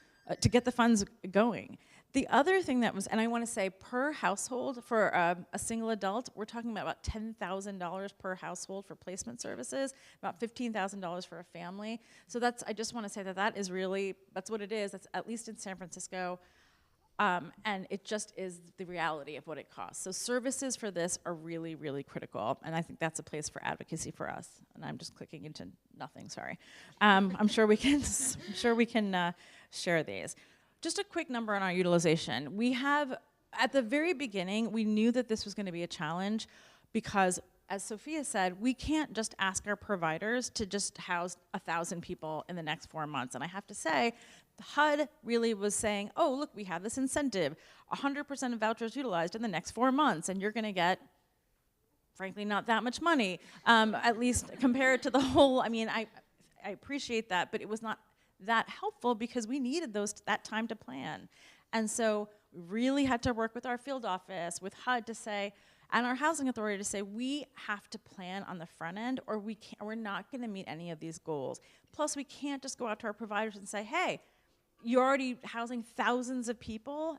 to get the funds going. The other thing that was, and I want to say per household for a single adult, we're talking about $10,000 per household for placement services, about $15,000 for a family. So I just want to say that is really, that's what it is. That's at least in San Francisco. And it just is the reality of what it costs. So services for this are really, really critical. And I think that's a place for advocacy for us. And I'm just clicking into nothing, sorry. I'm sure we can, share these. Just a quick number on our utilization. We have, at the very beginning, we knew that this was going to be a challenge because, as Sophia said, we can't just ask our providers to just house 1,000 people in the next 4 months. And I have to say, the HUD really was saying, oh, look, we have this incentive, 100% of vouchers utilized in the next 4 months, and you're going to get, frankly, not that much money, at least compared to the whole. I mean, I appreciate that, but it was not that helpful because we needed that time to plan. And so we really had to work with our field office, with HUD to say, and our housing authority to say we have to plan on the front end, or we're not going to meet any of these goals. Plus, we can't just go out to our providers and say, hey, you're already housing thousands of people,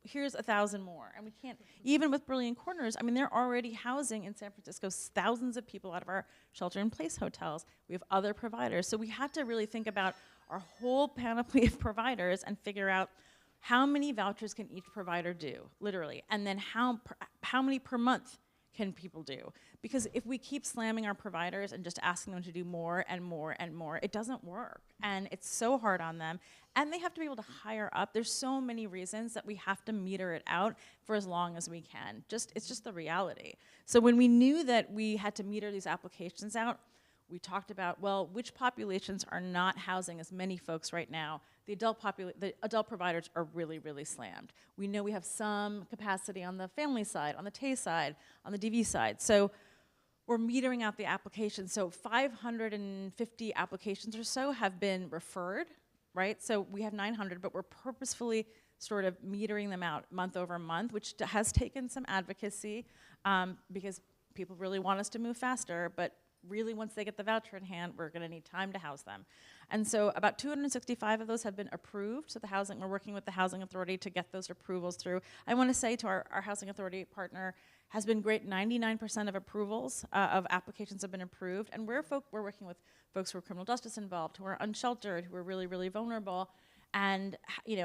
here's 1,000 more. And we can't, even with Brilliant Corners, I mean, they're already housing in San Francisco thousands of people out of our shelter-in-place hotels. We have other providers. So we had to really think about our whole panoply of providers and figure out how many vouchers can each provider do, literally, and then how many per month can people do? Because if we keep slamming our providers and just asking them to do more and more and more, it doesn't work. And it's so hard on them. And they have to be able to hire up. There's so many reasons that we have to meter it out for as long as we can. It's just the reality. So when we knew that we had to meter these applications out, we talked about, well, which populations are not housing as many folks right now? The adult providers are really, really slammed. We know we have some capacity on the family side, on the TAY side, on the DV side. So we're metering out the applications. So 550 applications or so have been referred, right? So we have 900, but we're purposefully sort of metering them out month over month, which has taken some advocacy because people really want us to move faster, but really once they get the voucher in hand, we're gonna need time to house them. And so about 265 of those have been approved. So we're working with the Housing Authority to get those approvals through. I wanna say to our Housing Authority partner has been great. 99% of approvals of applications have been approved. And we're working with folks who are criminal justice involved, who are unsheltered, who are really, really vulnerable. And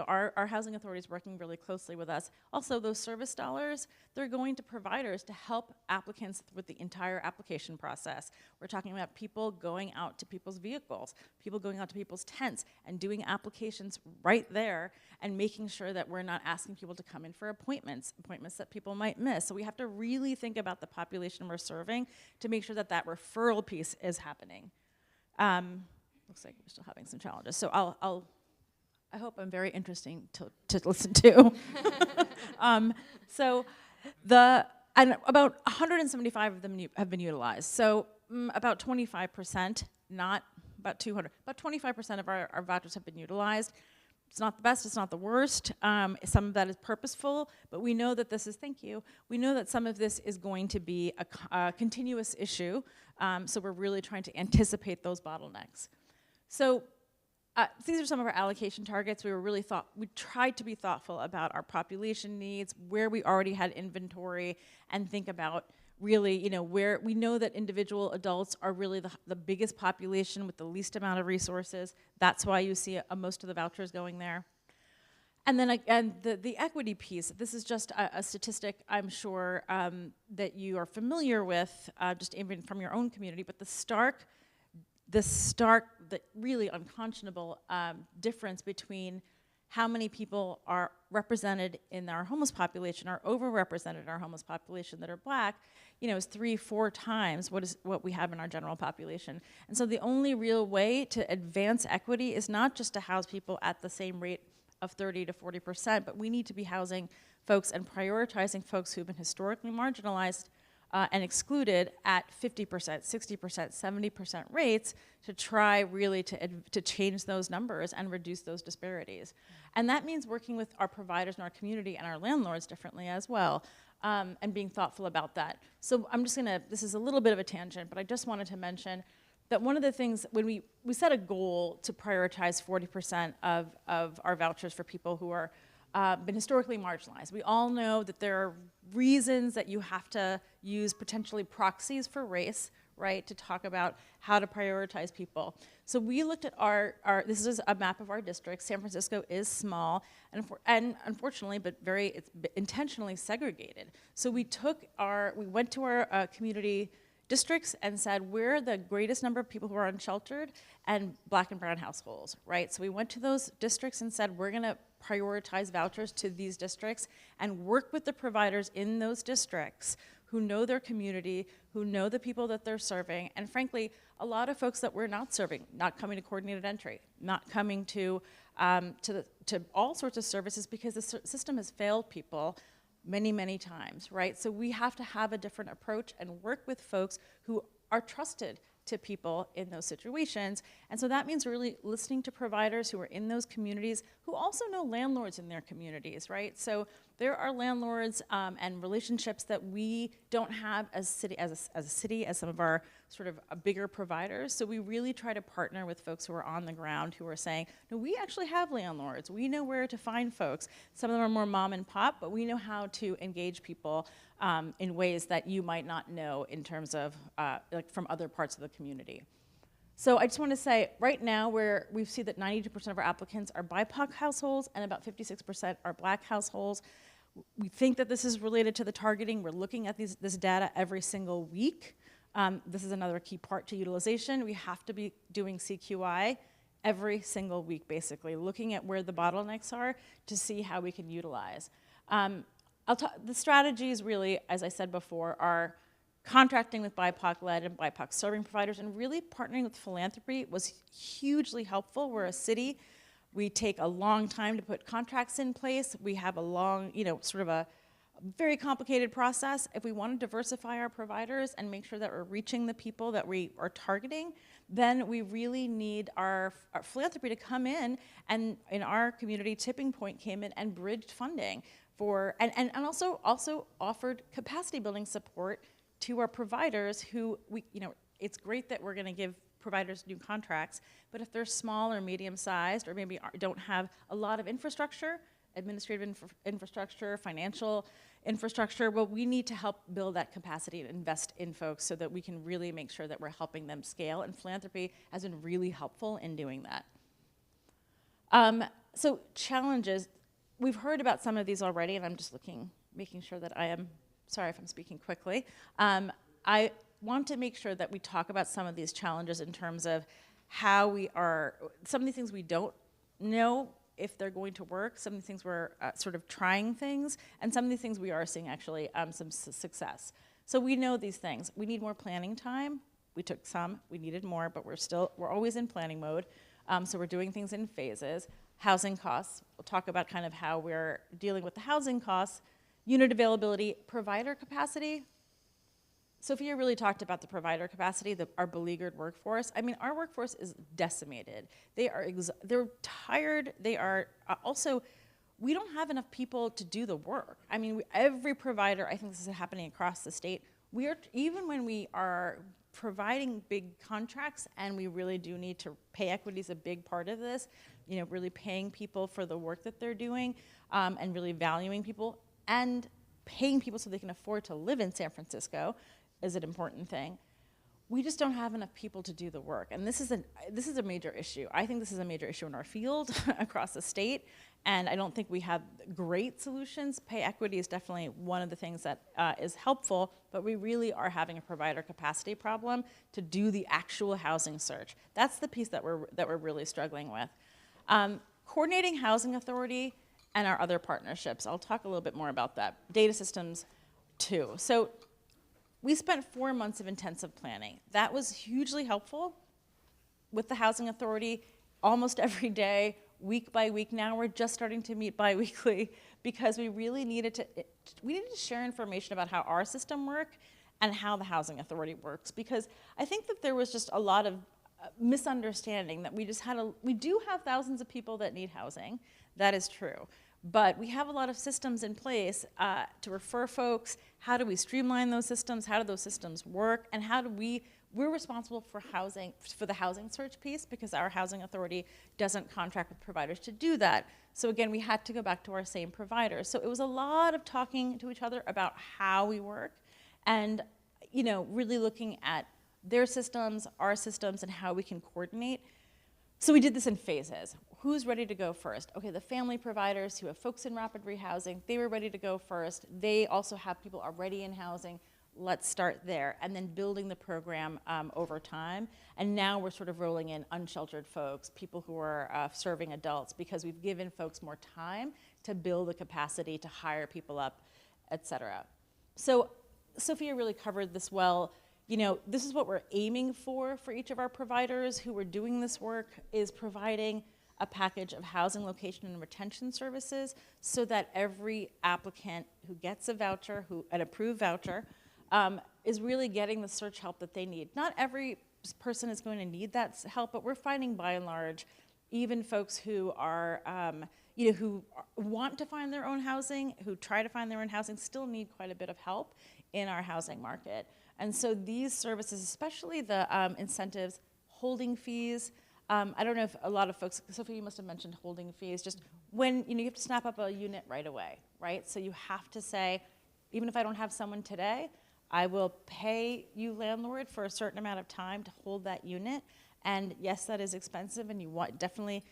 our housing authority is working really closely with us. Also, those service dollars, they're going to providers to help applicants with the entire application process. We're talking about people going out to people's vehicles, people going out to people's tents and doing applications right there and making sure that we're not asking people to come in for appointments that people might miss. So we have to really think about the population we're serving to make sure that that referral piece is happening. Looks like we're still having some challenges. So I hope I'm very interesting to listen to. And about 175 of them have been utilized. So about 25%, not about 200, about 25% of our vouchers have been utilized. It's not the best, it's not the worst. Some of that is purposeful, but we know that this is, thank you, we know that some of this is going to be a continuous issue. So we're really trying to anticipate those bottlenecks. So these are some of our allocation targets. We tried to be thoughtful about our population needs, where we already had inventory, and think about really, where we know that individual adults are really the biggest population with the least amount of resources. That's why you see most of the vouchers going there. And then again, the equity piece, this is just a statistic I'm sure that you are familiar with, just even from your own community, but the really unconscionable difference between how many people are represented in our homeless population, are overrepresented in our homeless population that are Black, is 3-4 times what we have in our general population. And so the only real way to advance equity is not just to house people at the same rate of 30 to 40%, but we need to be housing folks and prioritizing folks who've been historically marginalized and excluded at 50%, 60%, 70% rates to try really to change those numbers and reduce those disparities. And that means working with our providers in our community and our landlords differently as well, and being thoughtful about that. So I'm just this is a little bit of a tangent, but I just wanted to mention that one of the things, when we set a goal to prioritize 40% of our vouchers for people who are been historically marginalized. We all know that there are reasons that you have to use potentially proxies for race, right, to talk about how to prioritize people. So we looked at this is a map of our districts. San Francisco is small, and unfortunately, but it's intentionally segregated. So we went to our community districts and said, where are the greatest number of people who are unsheltered and Black and brown households, right? So we went to those districts and said, we're gonna prioritize vouchers to these districts and work with the providers in those districts who know their community, who know the people that they're serving, and frankly, a lot of folks that we're not serving, not coming to coordinated entry, not coming to all sorts of services because the system has failed people many, many times, right? So we have to have a different approach and work with folks who are trusted to people in those situations. And so that means really listening to providers who are in those communities who also know landlords in their communities, right? So there are landlords and relationships that we don't have as a city, as some of our sort of bigger providers. So we really try to partner with folks who are on the ground who are saying, no, we actually have landlords. We know where to find folks. Some of them are more mom and pop, but we know how to engage people in ways that you might not know in terms of like from other parts of the community. So I just want to say, right now, we see that 92% of our applicants are BIPOC households and about 56% are Black households. We think that this is related to the targeting. We're looking at this data every single week. This is another key part to utilization. We have to be doing CQI every single week, basically, looking at where the bottlenecks are to see how we can utilize. The strategies really, as I said before, are contracting with BIPOC-led and BIPOC-serving providers, and really partnering with philanthropy was hugely helpful. We're a city. We take a long time to put contracts in place. We have a long, sort of a very complicated process. If we want to diversify our providers and make sure that we're reaching the people that we are targeting, then we really need our philanthropy to come in, and in our community, Tipping Point came in and bridged funding for, and also offered capacity building support to our providers who, it's great that we're going to give providers new contracts, but if they're small or medium-sized or maybe don't have a lot of infrastructure, administrative infrastructure, financial infrastructure, well, we need to help build that capacity and invest in folks so that we can really make sure that we're helping them scale, and philanthropy has been really helpful in doing that. So challenges, we've heard about some of these already, and I'm just making sure that I am, sorry if I'm speaking quickly. I want to make sure that we talk about some of these challenges in terms of how we are, some of the things we don't know if they're going to work, some of the things we're sort of trying things, and some of the things we are seeing actually some success. So we know these things. We need more planning time. We took some, we needed more, but we're always in planning mode. So we're doing things in phases. Housing costs, we'll talk about kind of how we're dealing with the housing costs. Unit availability, provider capacity. Sophia really talked about the provider capacity, our beleaguered workforce. I mean, our workforce is decimated. They're tired. They are also, we don't have enough people to do the work. I mean, every provider, I think this is happening across the state, even when we are providing big contracts, and we really do need to pay equity is a big part of this, really paying people for the work that they're doing, and really valuing people, and paying people so they can afford to live in San Francisco is an important thing. We just don't have enough people to do the work, and this is a major issue. I think this is a major issue in our field across the state, and I don't think we have great solutions. Pay equity is definitely one of the things that is helpful, but we really are having a provider capacity problem to do the actual housing search. That's the piece that we're really struggling with. Coordinating housing authority and our other partnerships. I'll talk a little bit more about that. Data systems too. So we spent 4 months of intensive planning. That was hugely helpful with the housing authority almost every day, week by week. Now we're just starting to meet bi-weekly because we really needed to share information about how our system works and how the housing authority works, because I think that there was just a lot of misunderstanding that we do have thousands of people that need housing. That is true. But we have a lot of systems in place to refer folks. How do we streamline those systems? How do those systems work? And we're responsible for the housing search piece, because our housing authority doesn't contract with providers to do that. So again, we had to go back to our same providers. So it was a lot of talking to each other about how we work, and really looking at their systems, our systems, and how we can coordinate. So we did this in phases. Who's ready to go first? Okay, the family providers who have folks in rapid rehousing, they were ready to go first. They also have people already in housing. Let's start there. And then building the program over time. And now we're sort of rolling in unsheltered folks, people who are serving adults, because we've given folks more time to build the capacity to hire people up, et cetera. So Sophia really covered this well. This is what we're aiming for each of our providers who are doing this work, is providing a package of housing, location, and retention services so that every applicant who gets a voucher, an approved voucher, is really getting the search help that they need. Not every person is going to need that help, but we're finding by and large, even folks who are, who want to find their own housing, who try to find their own housing, still need quite a bit of help in our housing market. And so these services, especially the incentives, holding fees, I don't know if a lot of folks, Sophie, you must have mentioned holding fees, just when, you have to snap up a unit right away, right? So you have to say, even if I don't have someone today, I will pay you, landlord, for a certain amount of time to hold that unit. And yes, that is expensive, and definitely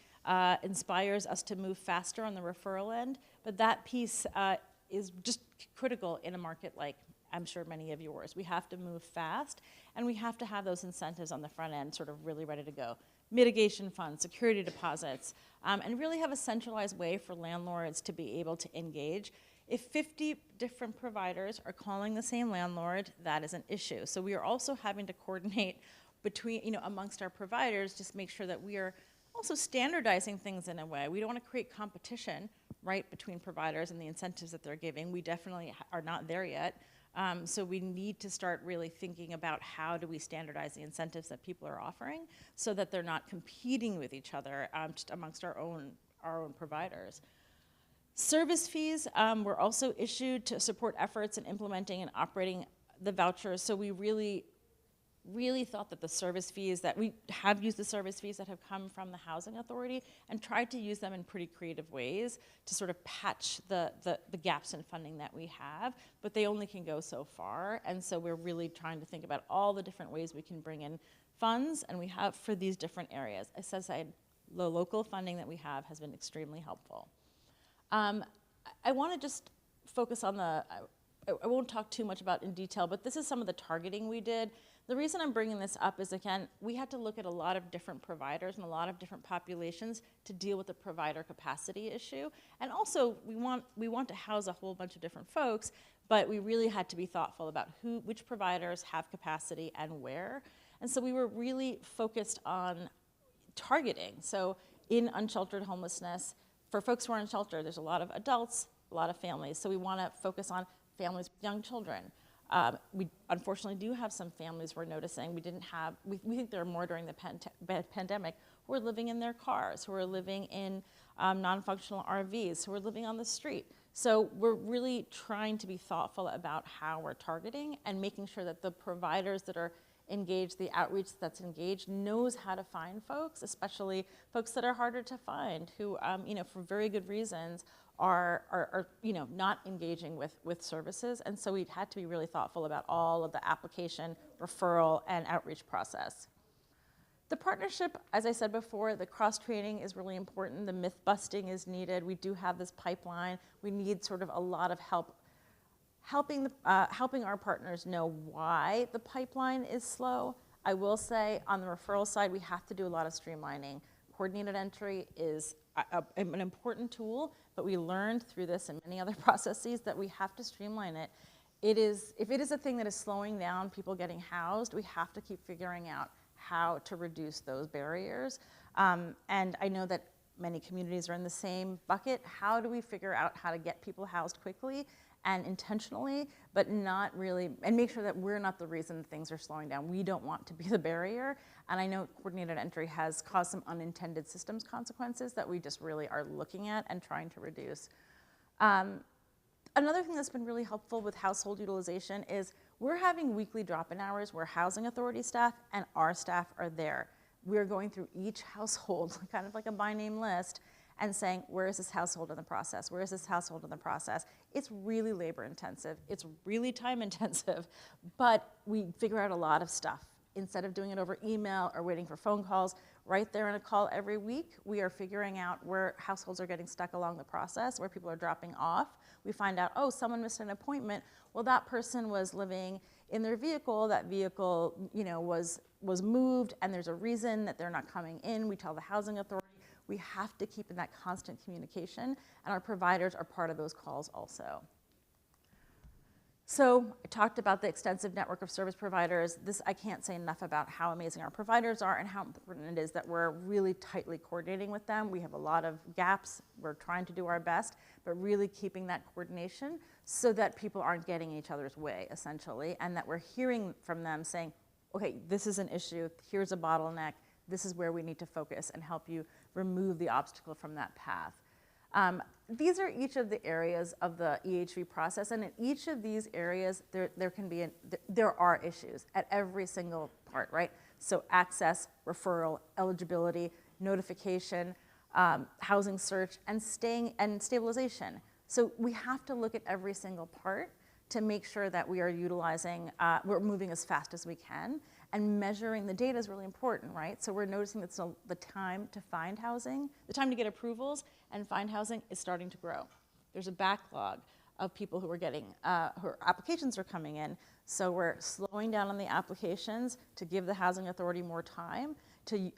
inspires us to move faster on the referral end. But that piece is just critical in a market like, I'm sure, many of yours. We have to move fast, and we have to have those incentives on the front end sort of really ready to go. Mitigation funds, security deposits, and really have a centralized way for landlords to be able to engage. If 50 different providers are calling the same landlord, that is an issue. So we are also having to coordinate between, amongst our providers, just make sure that we are also standardizing things in a way. We don't want to create competition, right, between providers and the incentives that they're giving. We definitely are not there yet. So we need to start really thinking about how do we standardize the incentives that people are offering so that they're not competing with each other just amongst our own providers. Service fees were also issued to support efforts in implementing and operating the vouchers. So we really thought that the service fees, that we have used the service fees that have come from the Housing Authority and tried to use them in pretty creative ways to sort of patch the gaps in funding that we have, but they only can go so far. And so we're really trying to think about all the different ways we can bring in funds, and we have for these different areas. As I said, the local funding that we have has been extremely helpful. I want to just focus on I won't talk too much about in detail, but this is some of the targeting we did. The reason I'm bringing this up is, again, we had to look at a lot of different providers and a lot of different populations to deal with the provider capacity issue. And also, we want to house a whole bunch of different folks, but we really had to be thoughtful about which providers have capacity and where. And so we were really focused on targeting. So in unsheltered homelessness, for folks who are unsheltered, there's a lot of adults, a lot of families. So we want to focus on families with young children. We unfortunately do have some families we're noticing. We think there are more during the pandemic who are living in their cars, who are living in non-functional RVs, who are living on the street. So we're really trying to be thoughtful about how we're targeting and making sure that the providers that are engaged, the outreach that's engaged, knows how to find folks, especially folks that are harder to find, who, for very good reasons, are not engaging with services. And so we've had to be really thoughtful about all of the application, referral, and outreach process. The partnership, as I said before, the cross-training is really important. The myth busting is needed. We do have this pipeline. We need sort of a lot of help helping our partners know why the pipeline is slow. I will say on the referral side, we have to do a lot of streamlining. Coordinated entry is an important tool, but we learned through this and many other processes that we have to streamline it. If it is a thing that is slowing down people getting housed, we have to keep figuring out how to reduce those barriers. And I know that many communities are in the same bucket. How do we figure out how to get people housed quickly and intentionally, but not really, and make sure that we're not the reason things are slowing down. We don't want to be the barrier. And I know coordinated entry has caused some unintended systems consequences that we just really are looking at and trying to reduce. Another thing that's been really helpful with household utilization is we're having weekly drop-in hours where Housing Authority staff and our staff are there. We're going through each household, kind of like a by name list, and saying, where is this household in the process? Where is this household in the process? It's really labor intensive. It's really time intensive, but we figure out a lot of stuff. Instead of doing it over email or waiting for phone calls, right there in a call every week, we are figuring out where households are getting stuck along the process, where people are dropping off. We find out, oh, someone missed an appointment. Well, that person was living in their vehicle. That vehicle, was moved, and there's a reason that they're not coming in. We tell the Housing Authority. We have to keep in that constant communication, and our providers are part of those calls also. So I talked about the extensive network of service providers. I can't say enough about how amazing our providers are and how important it is that we're really tightly coordinating with them. We have a lot of gaps. We're trying to do our best, but really keeping that coordination so that people aren't getting in each other's way, essentially, and that we're hearing from them saying, okay, this is an issue, here's a bottleneck, this is where we need to focus and help you remove the obstacle from that path. These are each of the areas of the EHV process, and in each of these areas, there are issues at every single part, right? So access, referral, eligibility, notification, housing search, and stabilization. So we have to look at every single part to make sure that we are utilizing, we're moving as fast as we can, and measuring the data is really important, right? So we're noticing that the time to find housing, the time to get approvals and find housing is starting to grow. There's a backlog of people who are getting, applications are coming in, so we're slowing down on the applications to give the housing authority more time to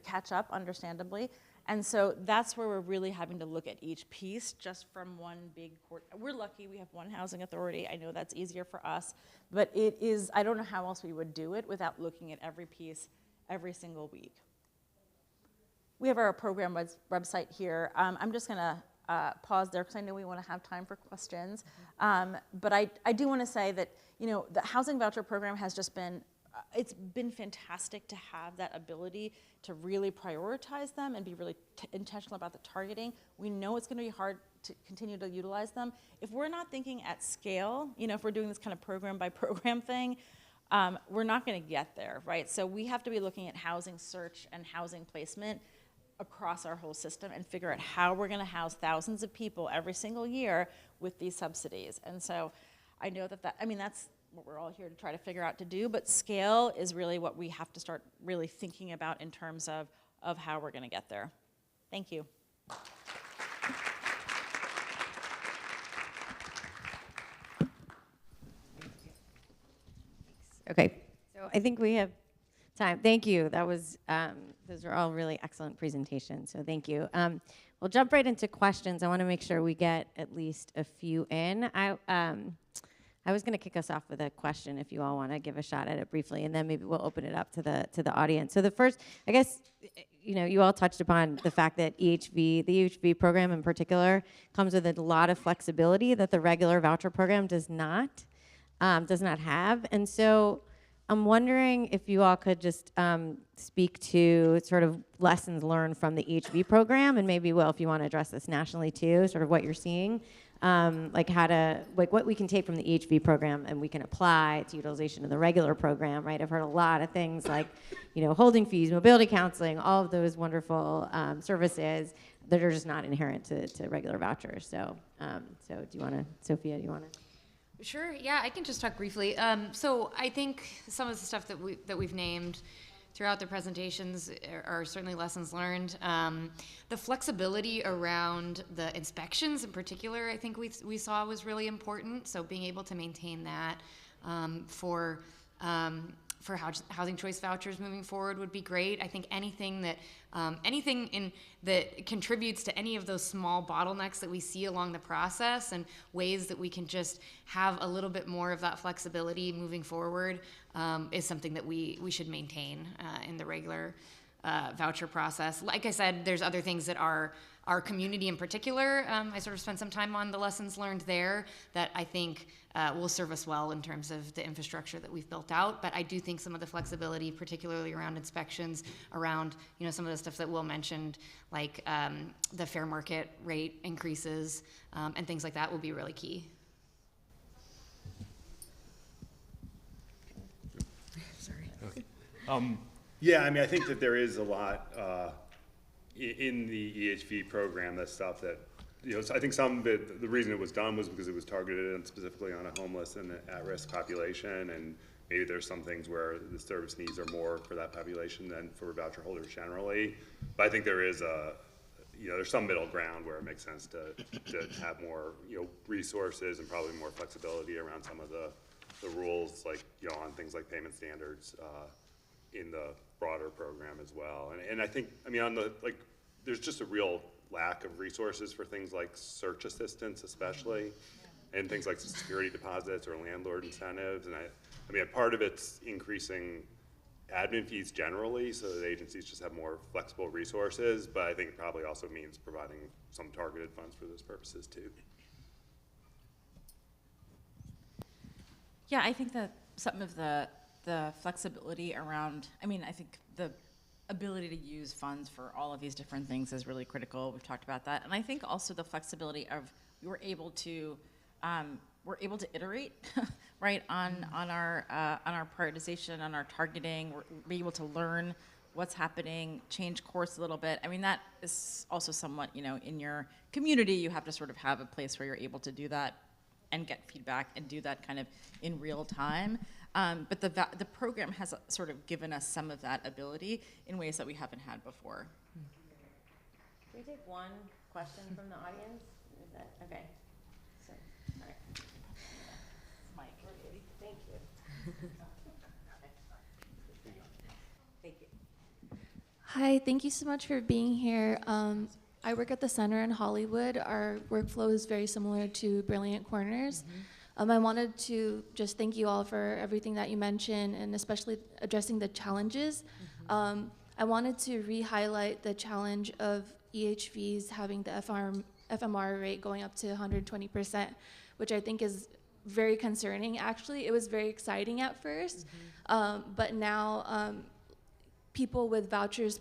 catch up, understandably. And so that's where we're really having to look at each piece just from one big court. We're lucky we have one housing authority. I know that's easier for us, but it is, I don't know how else we would do it without looking at every piece every single week. We have our program website here. I'm just gonna pause there because I know we wanna have time for questions. But I do wanna say that, the housing voucher program has just been, it's been fantastic to have that ability to really prioritize them and be really intentional about the targeting. We know it's going to be hard to continue to utilize them. If we're not thinking at scale, if we're doing this kind of program by program thing, we're not going to get there, right? So we have to be looking at housing search and housing placement across our whole system and figure out how we're going to house thousands of people every single year with these subsidies. And so I know that's what we're all here to try to figure out to do, but scale is really what we have to start really thinking about in terms of how we're going to get there. Thank you. Okay, so I think we have time. Thank you. That was, those are all really excellent presentations, so thank you. We'll jump right into questions. I want to make sure we get at least a few in. I was going to kick us off with a question if you all want to give a shot at it briefly, and then maybe we'll open it up to the audience. So the first, I guess, you all touched upon the fact that the EHV program in particular comes with a lot of flexibility that the regular voucher program does not have. And so I'm wondering if you all could just speak to sort of lessons learned from the EHV program, and maybe, Will, if you want to address this nationally too, sort of what you're seeing. What we can take from the EHV program and we can apply to utilization of the regular program, right? I've heard a lot of things like, holding fees, mobility counseling, all of those wonderful services that are just not inherent to regular vouchers. So do you want to, Sophia, do you want to? Sure, yeah, I can just talk briefly. So I think some of the stuff that we've named throughout the presentations are certainly lessons learned. The flexibility around the inspections in particular, I think we saw was really important. So being able to maintain that for housing choice vouchers moving forward would be great. I think anything that contributes to any of those small bottlenecks that we see along the process and ways that we can just have a little bit more of that flexibility moving forward is something that we should maintain in the regular voucher process. Like I said, there's other things that our community in particular, I sort of spent some time on the lessons learned there that I think will serve us well in terms of the infrastructure that we've built out. But I do think some of the flexibility, particularly around inspections, around some of the stuff that Will mentioned, like the fair market rate increases and things like that will be really key. Sorry. Okay. Yeah, I think that there is a lot in the EHV program, that stuff that, so I think some of it, the reason it was done was because it was targeted and specifically on a homeless and at-risk population, and maybe there's some things where the service needs are more for that population than for voucher holders generally. But I think there is there's some middle ground where it makes sense to have more, resources and probably more flexibility around some of the rules, like, on things like payment standards in the broader program as well. And I think, on the, there's just a real lack of resources for things like search assistance, especially, and things like security deposits or landlord incentives. And part of it's increasing admin fees generally, so that agencies just have more flexible resources, but I think it probably also means providing some targeted funds for those purposes too. Yeah, I think that some of the the flexibility around, I mean, I think the ability to use funds for all of these different things is really critical. We've talked about that. And I think also the flexibility of we're able to iterate, right, on our prioritization, on our targeting. We're able to learn what's happening, change course a little bit. I mean, that is also somewhat, you know, in your community, you have to sort of have a place where you're able to do that and get feedback and do that kind of in real time. But the program has sort of given us some of that ability in ways that we haven't had before. Can we take one question from the audience? Is that okay? So, all right. Mike. Thank you. Thank you. Hi, thank you so much for being here. I work at the center in Hollywood. Our workflow is very similar to Brilliant Corners. I wanted to just thank you all for everything that you mentioned, and especially addressing the challenges. I wanted to re-highlight the challenge of EHVs having the FMR rate going up to 120%, which I think is very concerning. Actually, it was very exciting at first, but now people with vouchers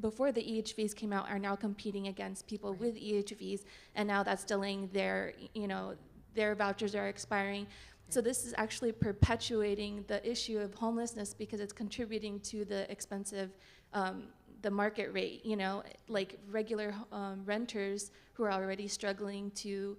before the EHVs came out are now competing against people with EHVs, and now that's delaying their, you know, their vouchers are expiring. So this is actually perpetuating the issue of homelessness because it's contributing to the expensive, the market rate, you know, like regular renters who are already struggling to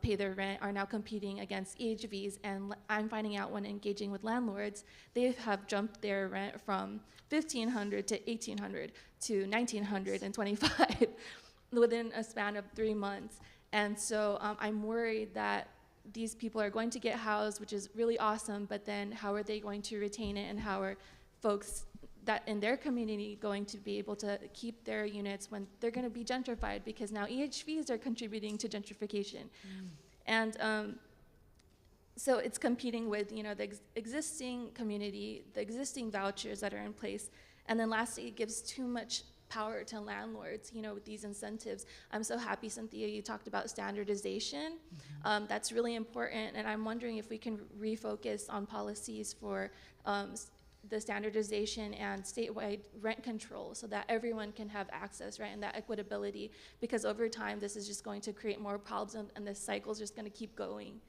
pay their rent are now competing against EHVs. And I'm finding out when engaging with landlords, they have jumped their rent from $1,500 to $1,800 to $1,925 within a span of 3 months. And so I'm worried that these people are going to get housed, which is really awesome, but then how are they going to retain it, and how are folks that in their community going to be able to keep their units when they're going to be gentrified, because now EHVs are contributing to gentrification. And so it's competing with, you know, the existing community, the existing vouchers that are in place. And then lastly, it gives too much power to landlords, you know, with these incentives. I'm so happy, Cynthia, you talked about standardization. That's really important, and I'm wondering if we can refocus on policies for the standardization and statewide rent control so that everyone can have access, right, and that equitability, because over time this is just going to create more problems, and this cycle is just going to keep going.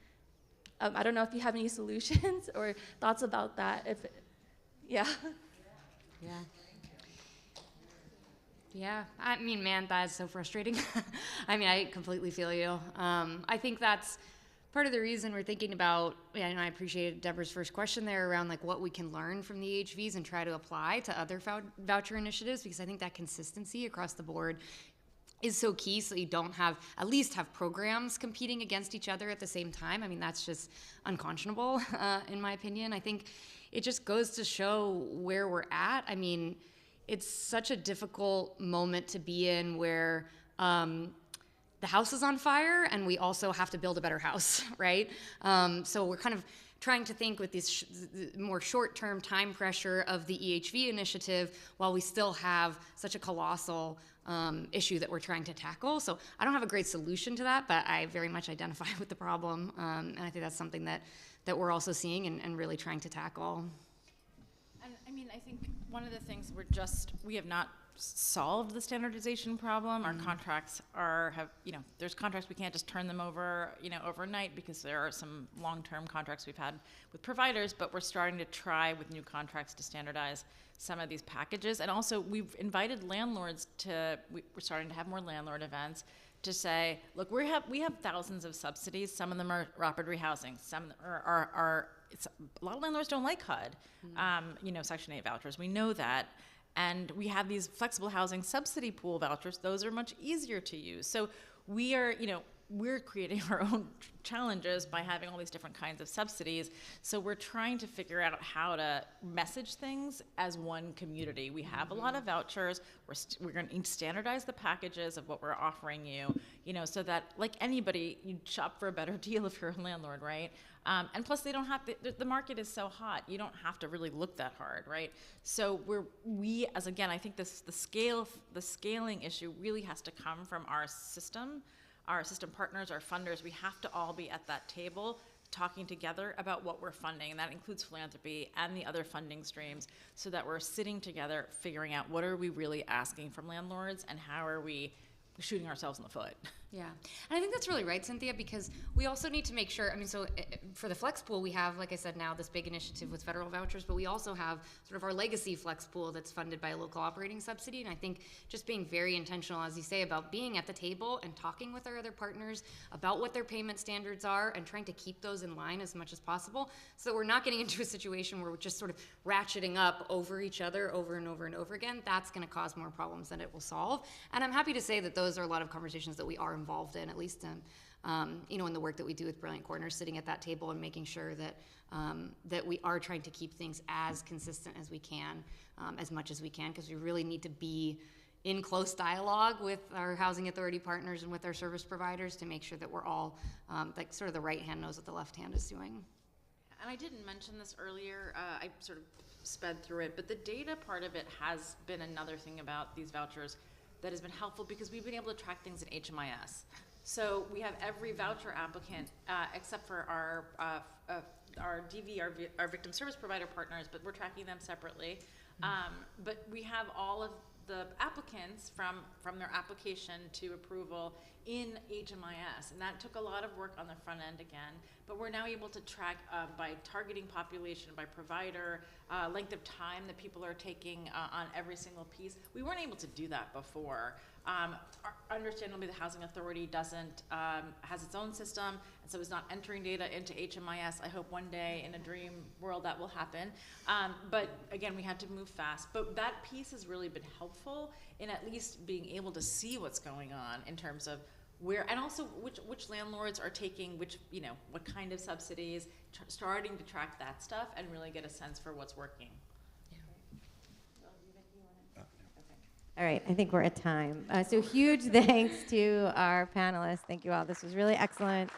I don't know if you have any solutions or thoughts about that. Yeah. Yeah, I mean, man, that is so frustrating. I mean, I completely feel you. I think that's part of the reason we're thinking about, and I appreciate Deborah's first question there around like what we can learn from the EHVs and try to apply to other voucher initiatives, because I think that consistency across the board is so key, so you don't have, at least have programs competing against each other at the same time. I mean, that's just unconscionable, in my opinion. I think it just goes to show where we're at. I mean, it's such a difficult moment to be in where the house is on fire and we also have to build a better house, right? So we're kind of trying to think with this more short-term time pressure of the EHV initiative while we still have such a colossal issue that we're trying to tackle. So I don't have a great solution to that, but I very much identify with the problem. And I think that's something that we're also seeing and really trying to tackle. And I mean, I think one of the things we have not solved the standardization problem. Our contracts there's contracts we can't just turn them over, overnight, because there are some long-term contracts we've had with providers, but we're starting to try with new contracts to standardize some of these packages. And also we've invited landlords we're starting to have more landlord events to say, look, we have thousands of subsidies. Some of them are rapid rehousing. Some are a lot of landlords don't like HUD, Section 8 vouchers. We know that. And we have these flexible housing subsidy pool vouchers. Those are much easier to use. So we're creating our own challenges by having all these different kinds of subsidies. So we're trying to figure out how to message things as one community. We have a lot of vouchers. We're going to standardize the packages of what we're offering you, so that like anybody, you shop for a better deal if you're a landlord, right? And plus they don't have the market is so hot, you don't have to really look that hard, right? So I think the scaling issue really has to come from our system partners, our funders. We have to all be at that table talking together about what we're funding, and that includes philanthropy and the other funding streams, so that we're sitting together figuring out what are we really asking from landlords and how are we shooting ourselves in the foot. Yeah, and I think that's really right, Cynthia, because we also need to make sure, I mean, so for the flex pool, we have, like I said, now this big initiative with federal vouchers, but we also have sort of our legacy flex pool that's funded by a local operating subsidy. And I think just being very intentional, as you say, about being at the table and talking with our other partners about what their payment standards are and trying to keep those in line as much as possible, so that we're not getting into a situation where we're just sort of ratcheting up over each other over and over and over again. That's going to cause more problems than it will solve. And I'm happy to say that those are a lot of conversations that we are involved in, at least in the work that we do with Brilliant Corners, sitting at that table and making sure that that we are trying to keep things as consistent as we can, as much as we can, because we really need to be in close dialogue with our housing authority partners and with our service providers to make sure that we're all like sort of the right hand knows what the left hand is doing. And I didn't mention this earlier, I sort of sped through it, but the data part of it has been another thing about these vouchers that has been helpful, because we've been able to track things in HMIS. So we have every voucher applicant, except for our DV, our victim service provider partners, but we're tracking them separately. But we have all of the applicants from their application to approval in HMIS, and that took a lot of work on the front end again, but we're now able to track by targeting population, by provider, length of time that people are taking on every single piece. We weren't able to do that before. Understandably, the housing authority doesn't has its own system, and so is not entering data into HMIS. I hope one day in a dream world that will happen. But again, we had to move fast. But that piece has really been helpful in at least being able to see what's going on in terms of where, and also which landlords are taking which, what kind of subsidies, starting to track that stuff and really get a sense for what's working. All right, I think we're at time. So huge thanks to our panelists. Thank you all. This was really excellent.